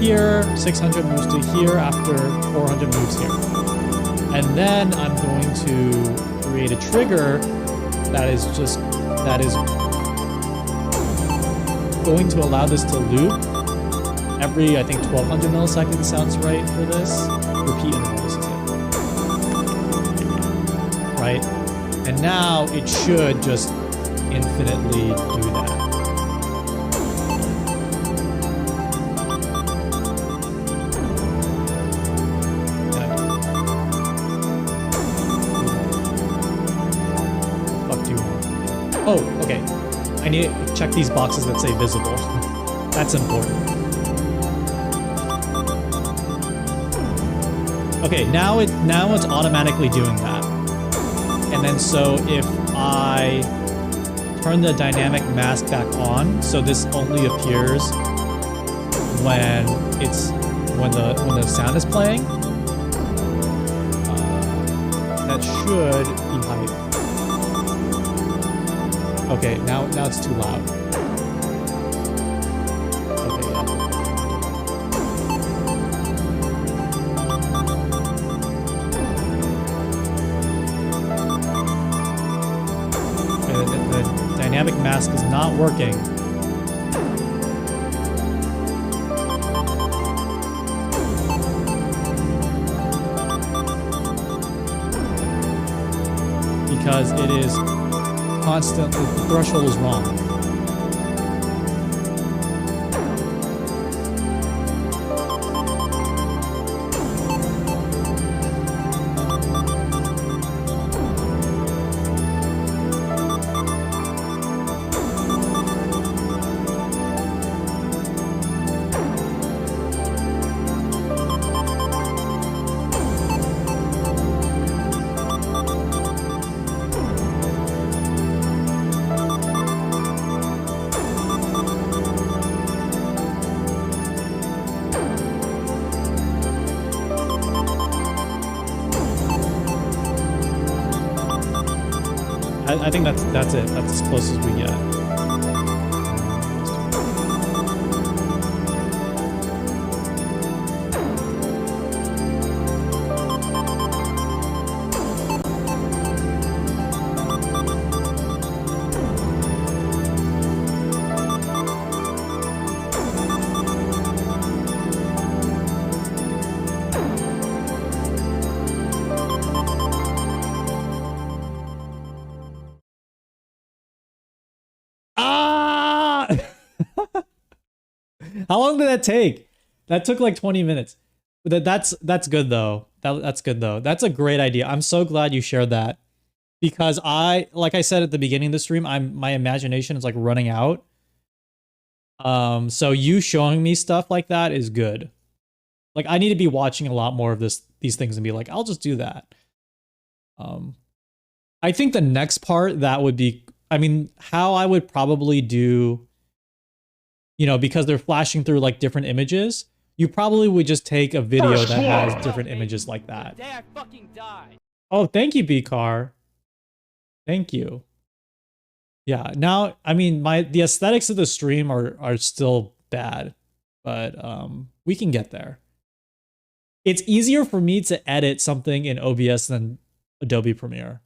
here, 600 moves to here, after 400 moves here. And then I'm going to create a trigger that is going to allow this to loop every, I think, 1200 milliseconds sounds right for this. Repeat interval, this is it. Right? And now it should just infinitely do that. What do you want? Oh, okay. I need to check these boxes that say visible. That's important. Okay, now it's automatically doing that. And then so if I turn the dynamic mask back on, so this only appears when the sound is playing, that should be hype. Okay, now it's too loud. Okay, yeah. The dynamic mask is not working. Because it is constant, the threshold is wrong. I think that's it. That's as close as we get. How long did that take? That took like 20 minutes. That's good though. That's good though. That's a great idea. I'm so glad you shared that. because like I said at the beginning of the stream, my imagination is like running out. So you showing me stuff like that is good. Like I need to be watching a lot more of these things and be like, I'll just do that. I think the next part that would be, I mean, how I would probably do, you know, because they're flashing through like different images, you probably would just take a video that has different images like that. The day I fucking die. Oh, thank you, B-Car. Thank you. Yeah, now, I mean, the aesthetics of the stream are still bad, but we can get there. It's easier for me to edit something in OBS than Adobe Premiere.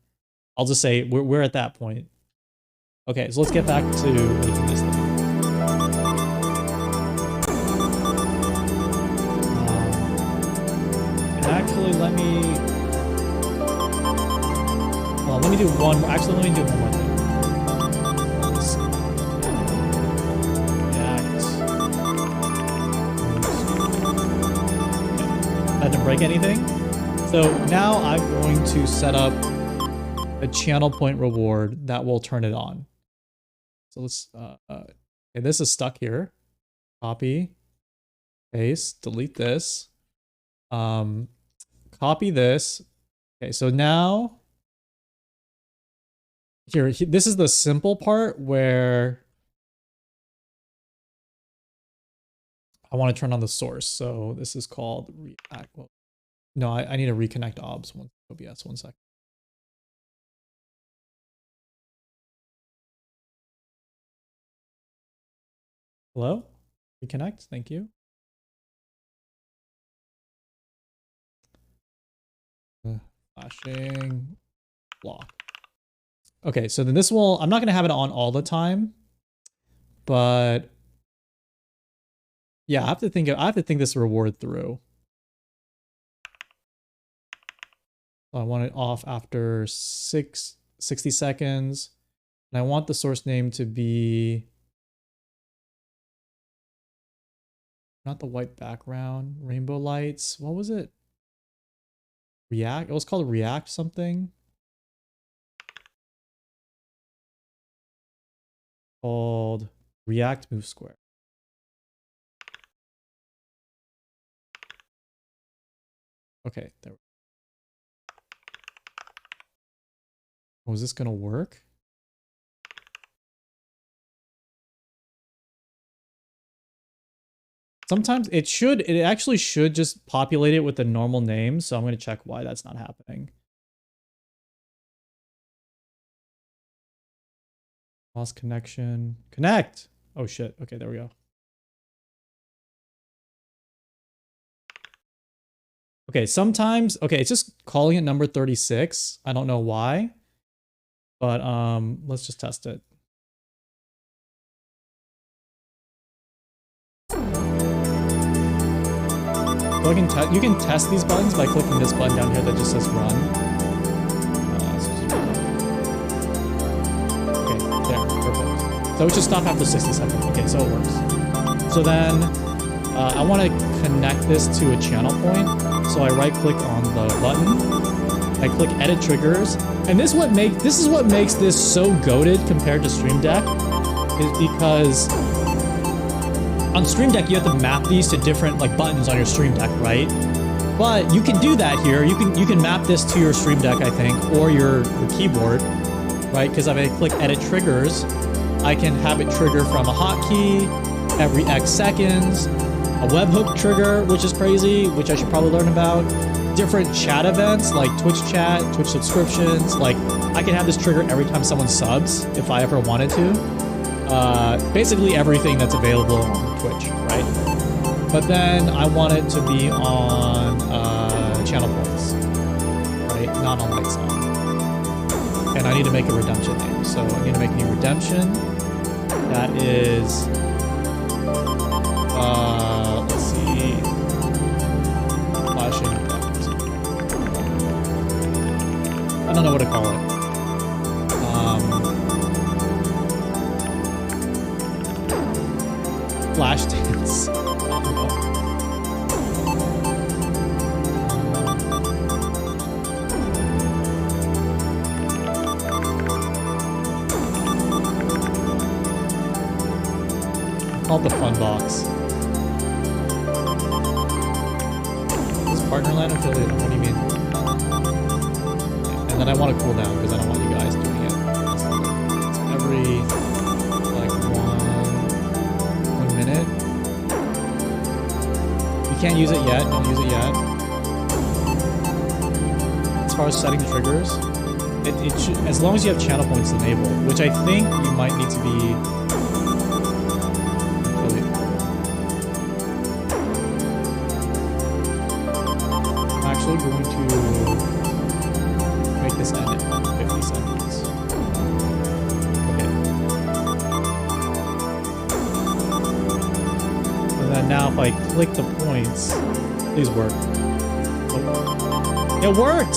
I'll just say we're at that point. Okay, so let's get back to making this thing. And actually, let me do one more. Actually, let me do one more thing. That didn't break anything. So now I'm going to set up a channel point reward that will turn it on. So let's, okay, this is stuck here. Copy, paste, delete this. Copy this. Okay, so now, this is the simple part where I want to turn on the source. So this is called React. Well, no, I need to reconnect OBS. OBS, 1 second. Hello? Reconnect, thank you. Flashing block. Okay, so then this will, I'm not going to have it on all the time, but yeah, I have to think this reward through. I want it off after 60 seconds. And I want the source name to be not the white background, rainbow lights. What was it? React? It was called React something. Called React Move Square. Okay, there we go. Oh, is this gonna work? Sometimes it actually should just populate it with the normal name, so I'm gonna check why that's not happening. Lost connection. Connect! Oh shit, okay, there we go. Okay, sometimes, okay, it's just calling it number 36. I don't know why, but let's just test it. So you can test these buttons by clicking this button down here that just says run. Okay, there, perfect. So it should stop after 60 seconds. Okay, so it works. So then I want to connect this to a channel point. So I right click on the button. I click edit triggers. And this is what makes this so goated compared to Stream Deck, is because on Stream Deck, you have to map these to different like buttons on your Stream Deck, right? But you can do that here. You can map this to your Stream Deck, I think, or your keyboard, right? Because if I click edit triggers, I can have it trigger from a hotkey every X seconds, a webhook trigger, which is crazy, which I should probably learn about. Different chat events like Twitch chat, Twitch subscriptions. Like I can have this trigger every time someone subs if I ever wanted to. Basically everything that's available on Twitch, right? But then I want it to be on channel points, right? Not on lights on. And I need to make a redemption name. So I'm going to make a new redemption. That is, let's see, flashing effect. I don't know what to call it. Flash dance. call it the fun box. Is partner land affiliate? What do you mean? And then I want to cool down because I don't want you guys doing it. It's every like 1 minute. You can't use it yet. Don't use it yet. As far as setting the triggers, it should, as long as you have channel points enabled, which I think you might need to be. I'm actually going to make this end in 50 seconds. Okay. And then now if I click the points, please work. Oh. It worked!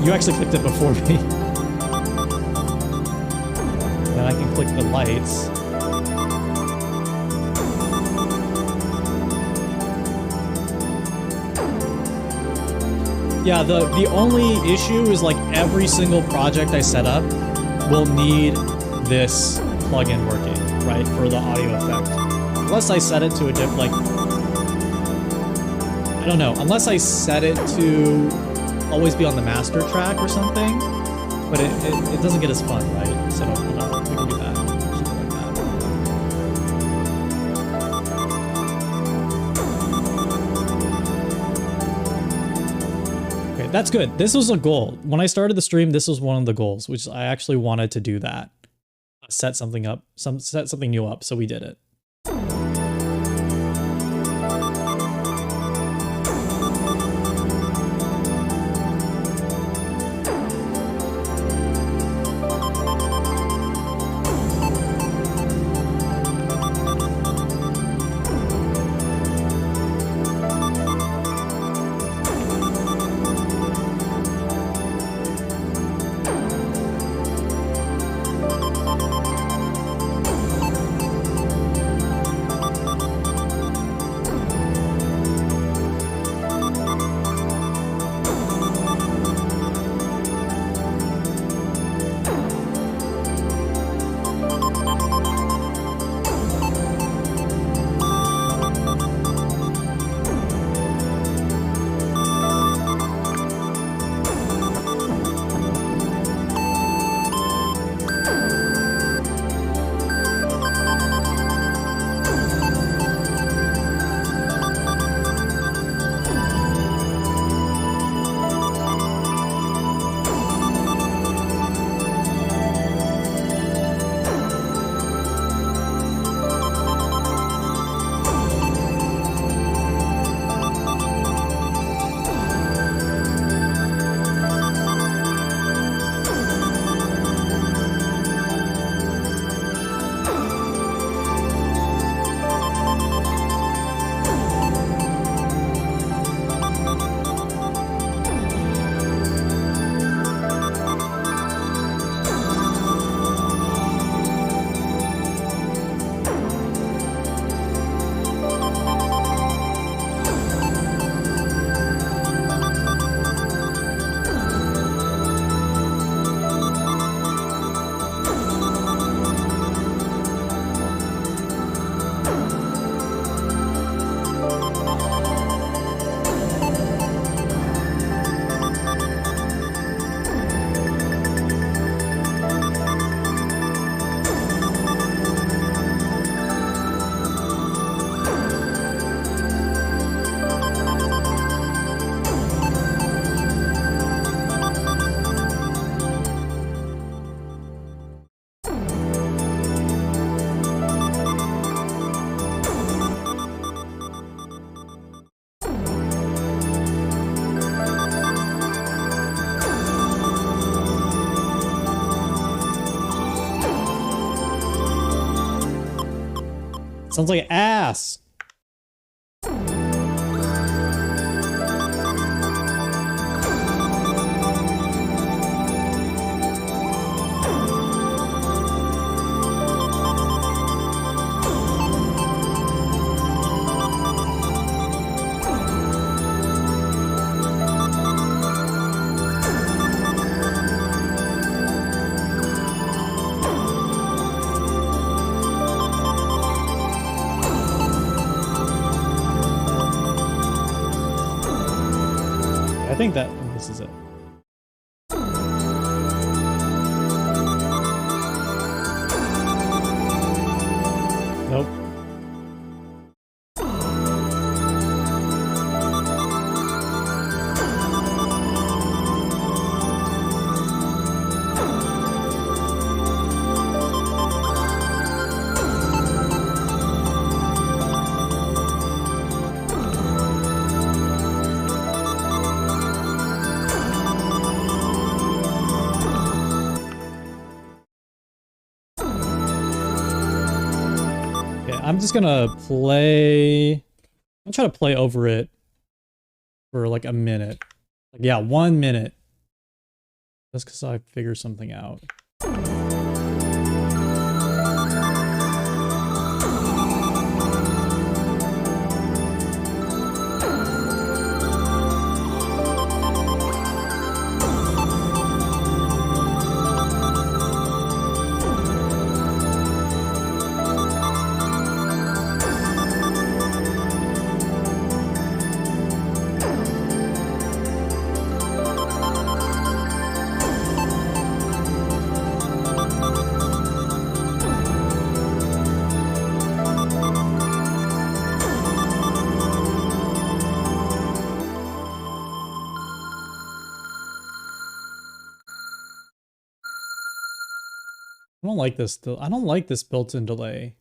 You actually clicked it before me. Then I can click the lights. Yeah, the only issue is like every single project I set up will need this plugin working, right, for the audio effect. Unless I set it to a different, like, I don't know, unless I set it to always be on the master track or something, but it doesn't get as fun, right? So we can do that. Keep it like that. Okay, that's good. This was a goal. When I started the stream, this was one of the goals, which I actually wanted to do that. Set something up, set something new up, so we did it. Sounds like ass. think that this is it. Nope. I'm just gonna play. I'm trying to play over it for like a minute. Like, yeah, 1 minute. Just because I figured something out. I don't like this. I don't like this built-in delay.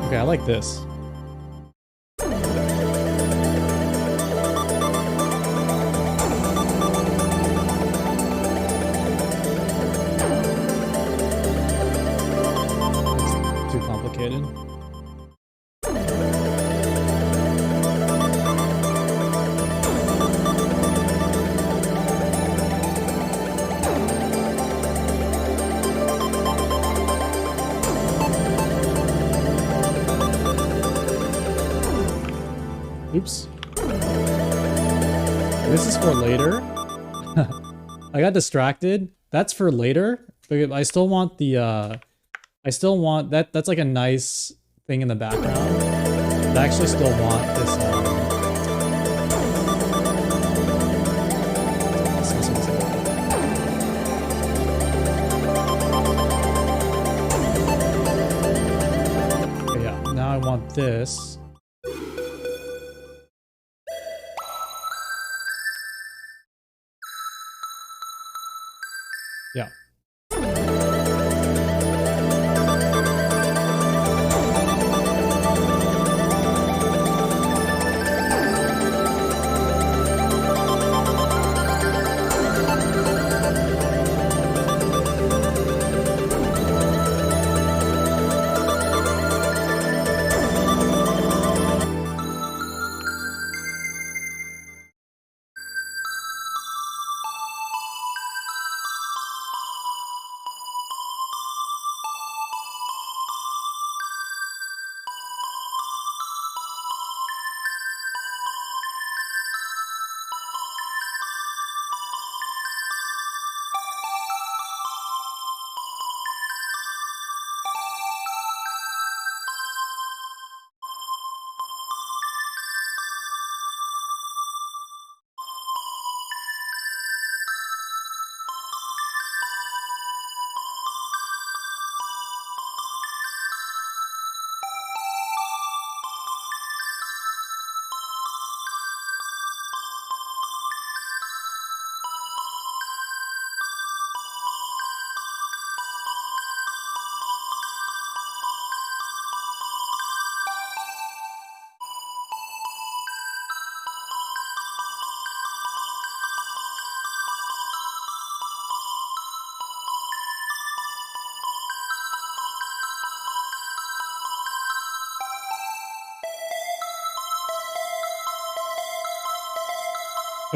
Okay, I like this. It's too complicated. Oops. This is for later. I got distracted. That's for later. But I still want the I still want that. That's like a nice thing in the background. But I actually still want this okay, yeah, now I want this. Yeah.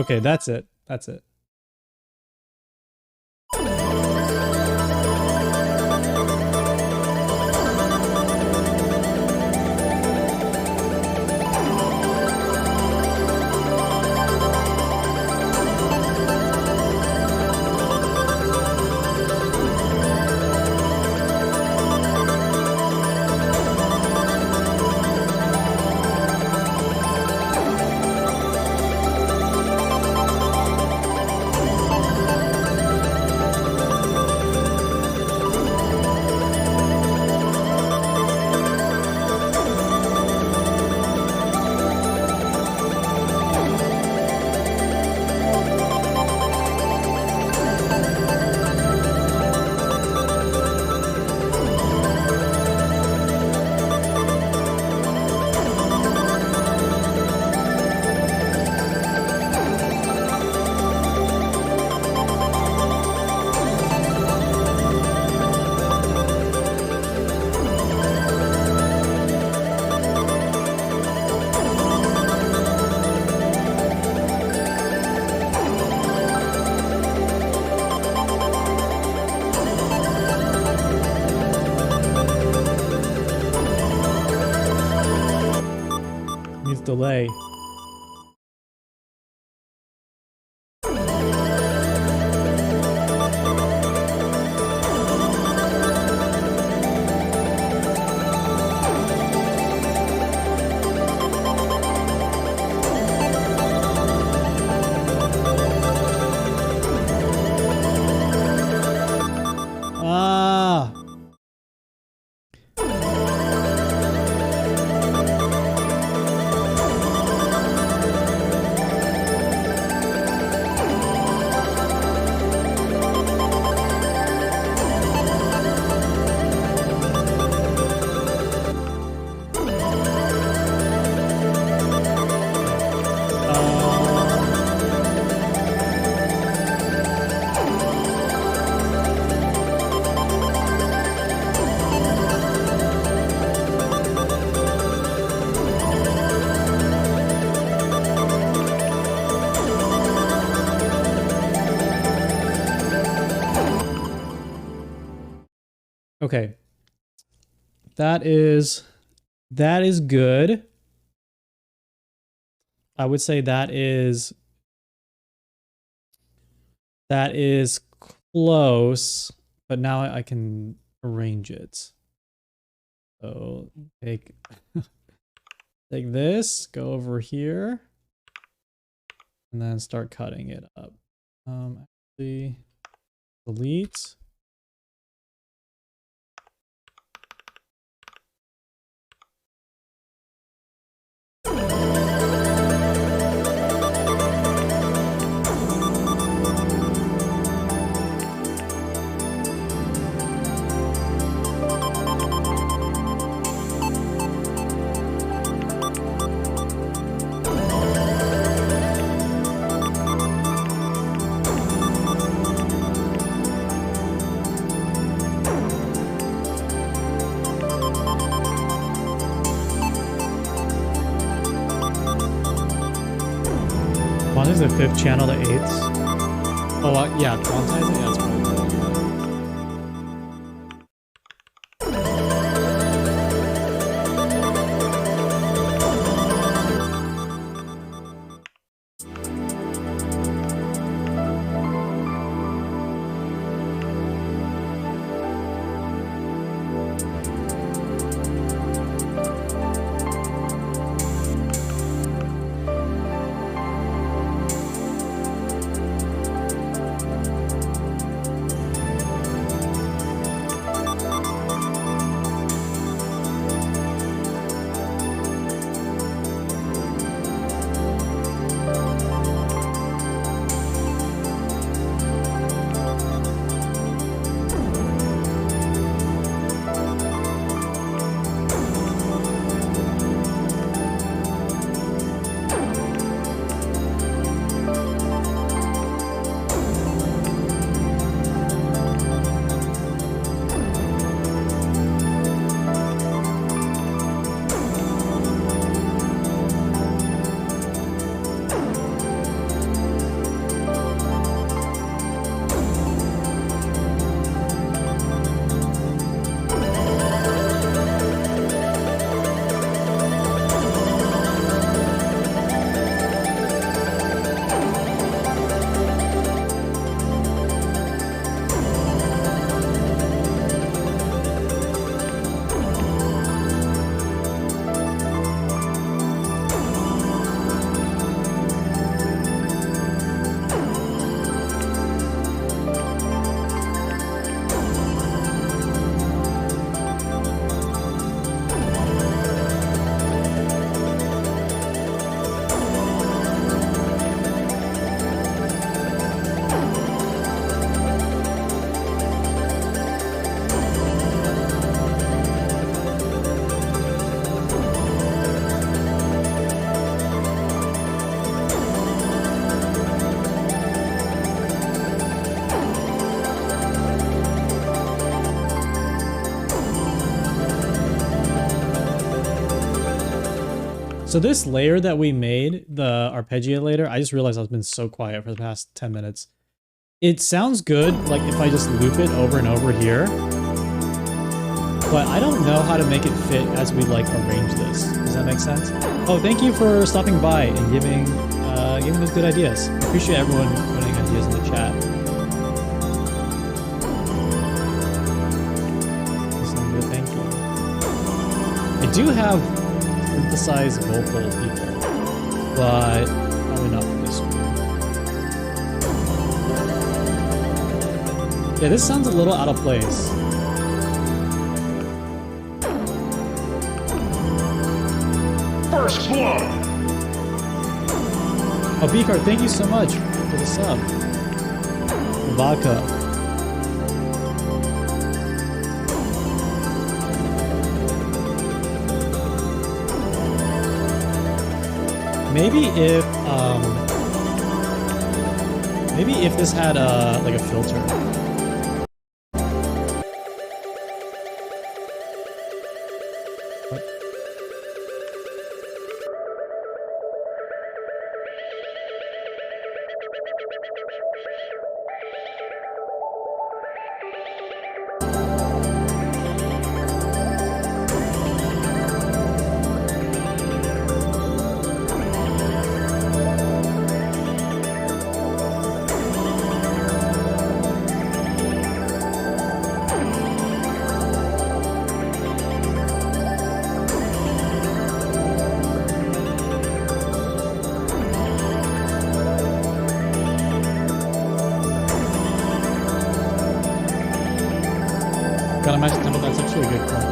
Okay, that's it. That's it. Delay. Okay. That is good. I would say that is close, but now I can arrange it. So take this, go over here, and then start cutting it up. Actually, delete. The 5th channel to 8th. Oh, yeah, quantize it? Yeah, that's probably good. So this layer that we made, the arpeggiator, I just realized I've been so quiet for the past 10 minutes. It sounds good, like if I just loop it over and over here. But I don't know how to make it fit as we like arrange this. Does that make sense? Oh, thank you for stopping by and giving those good ideas. Appreciate everyone putting ideas in the chat. Good, thank you. I do have synthesized vocal people, but probably not for this one. Yeah, this sounds a little out of place. First blood. Oh, B-Card, thank you so much for the sub. Vodka. Maybe if this had like a filter.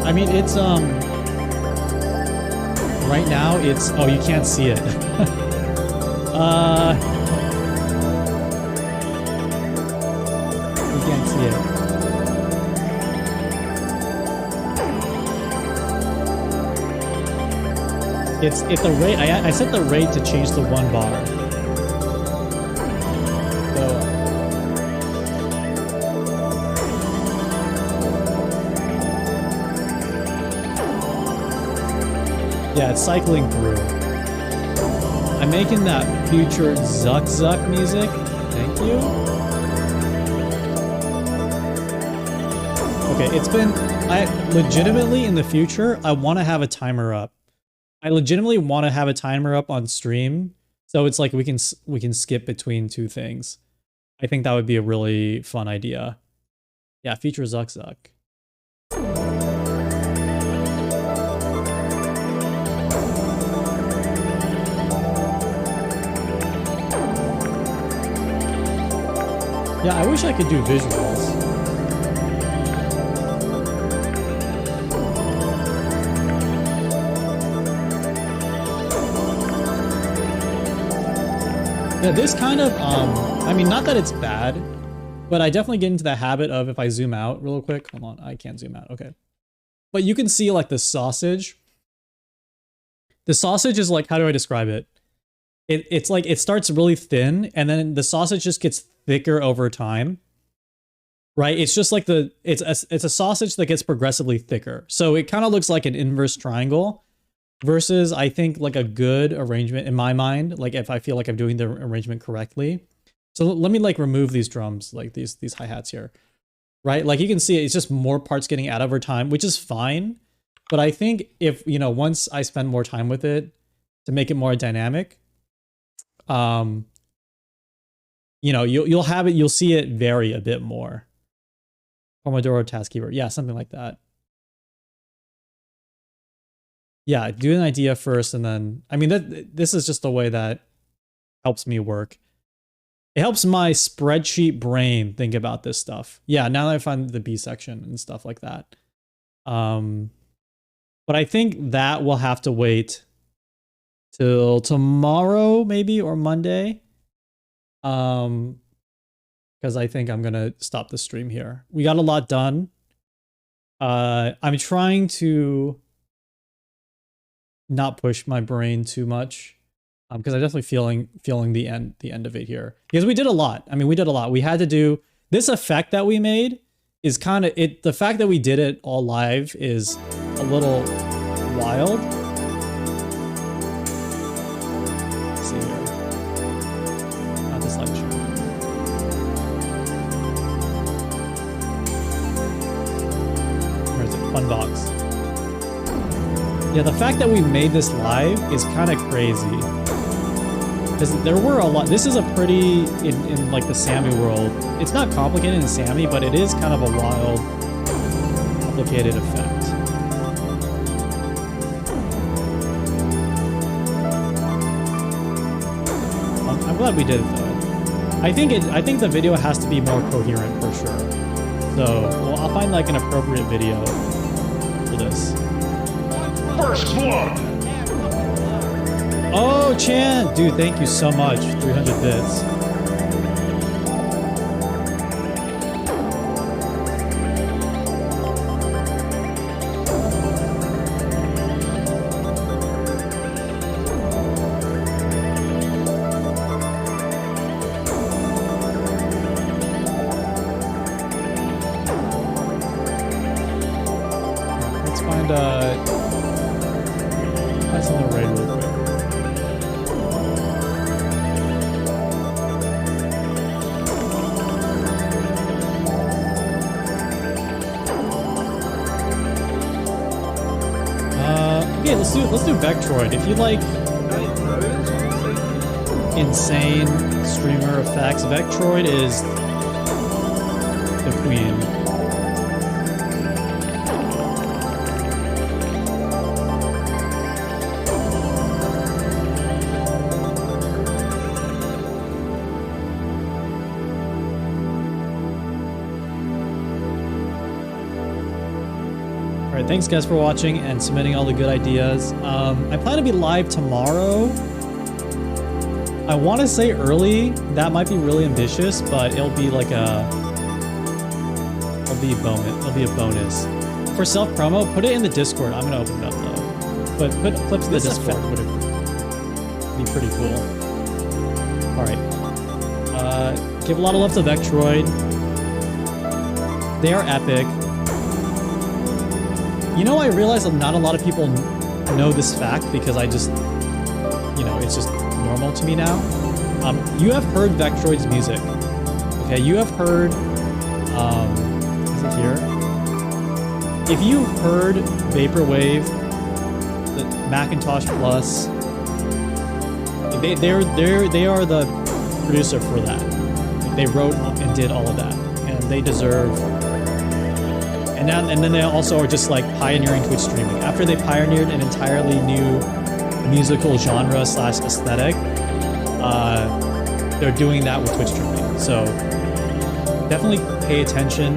I mean, it's, right now, it's, oh, you can't see it. You can't see it. It's the rate, I set the rate to change to 1 bar. Yeah, it's cycling through. I'm making that future Zuck Zuck music. Thank you. Okay, it's been... I legitimately, in the future, I want to have a timer up. I legitimately want to have a timer up on stream. So it's like we can skip between 2 things. I think that would be a really fun idea. Yeah, future Zuck Zuck. Yeah, I wish I could do visuals. Yeah, this kind of, I mean, not that it's bad, but I definitely get into the habit of, if I zoom out real quick, hold on, I can't zoom out, okay. But you can see like the sausage. The sausage is like, how do I describe it? It's like, it starts really thin, and then the sausage just gets thicker over time, right? It's just like it's a sausage that gets progressively thicker. So it kind of looks like an inverse triangle versus, I think, like a good arrangement in my mind, like if I feel like I'm doing the arrangement correctly. So let me like remove these drums, like these hi-hats here, right? Like you can see it's just more parts getting added over time, which is fine. But I think if, you know, once I spend more time with it to make it more dynamic, you know, you'll see it vary a bit more. Pomodoro task keeper. Yeah, something like that. Yeah, do an idea first and then, I mean, this is just the way that helps me work. It helps my spreadsheet brain think about this stuff. Yeah, now that I find the B section and stuff like that. But I think that will have to wait till tomorrow, maybe, or Monday. Because I think I'm gonna stop the stream here. We got a lot done. I'm trying to not push my brain too much, because I'm definitely feeling the end of it here. Because we did a lot. I mean, we did a lot. We had to do this effect that we made is kind of it. The fact that we did it all live is a little wild. the slideshow. Where is it? Funbox. Yeah, the fact that we made this live is kind of crazy. Because there were a lot. This is a pretty, in like the Sammy world, it's not complicated in Sammy, but it is kind of a wild, complicated effect. I'm glad we did it though. I think the video has to be more coherent for sure. So well, I'll find like an appropriate video for this. First blood. Oh, Chan! Dude, thank you so much. 300 bits. Let's find something right real quick. Okay, let's do Vectroid. If you like insane streamer effects, Vectroid is the queen. Alright, thanks guys for watching and submitting all the good ideas. I plan to be live tomorrow. I want to say early. That might be really ambitious, but it'll be like it'll be a bonus. For self-promo, put it in the Discord. I'm gonna open it up though. But put clips in the Discord. Would be pretty cool. Alright. Give a lot of love to Vectroid. They are epic. You know, I realize that not a lot of people know this fact because I just, you know, it's just normal to me now. You have heard Vectroid's music. Okay, you have heard, is it here? If you've heard Vaporwave, the Macintosh Plus, they are the producer for that. They wrote and did all of that, and they deserve. And then they also are just like pioneering Twitch streaming. After they pioneered an entirely new musical genre / aesthetic, they're doing that with Twitch streaming. So definitely pay attention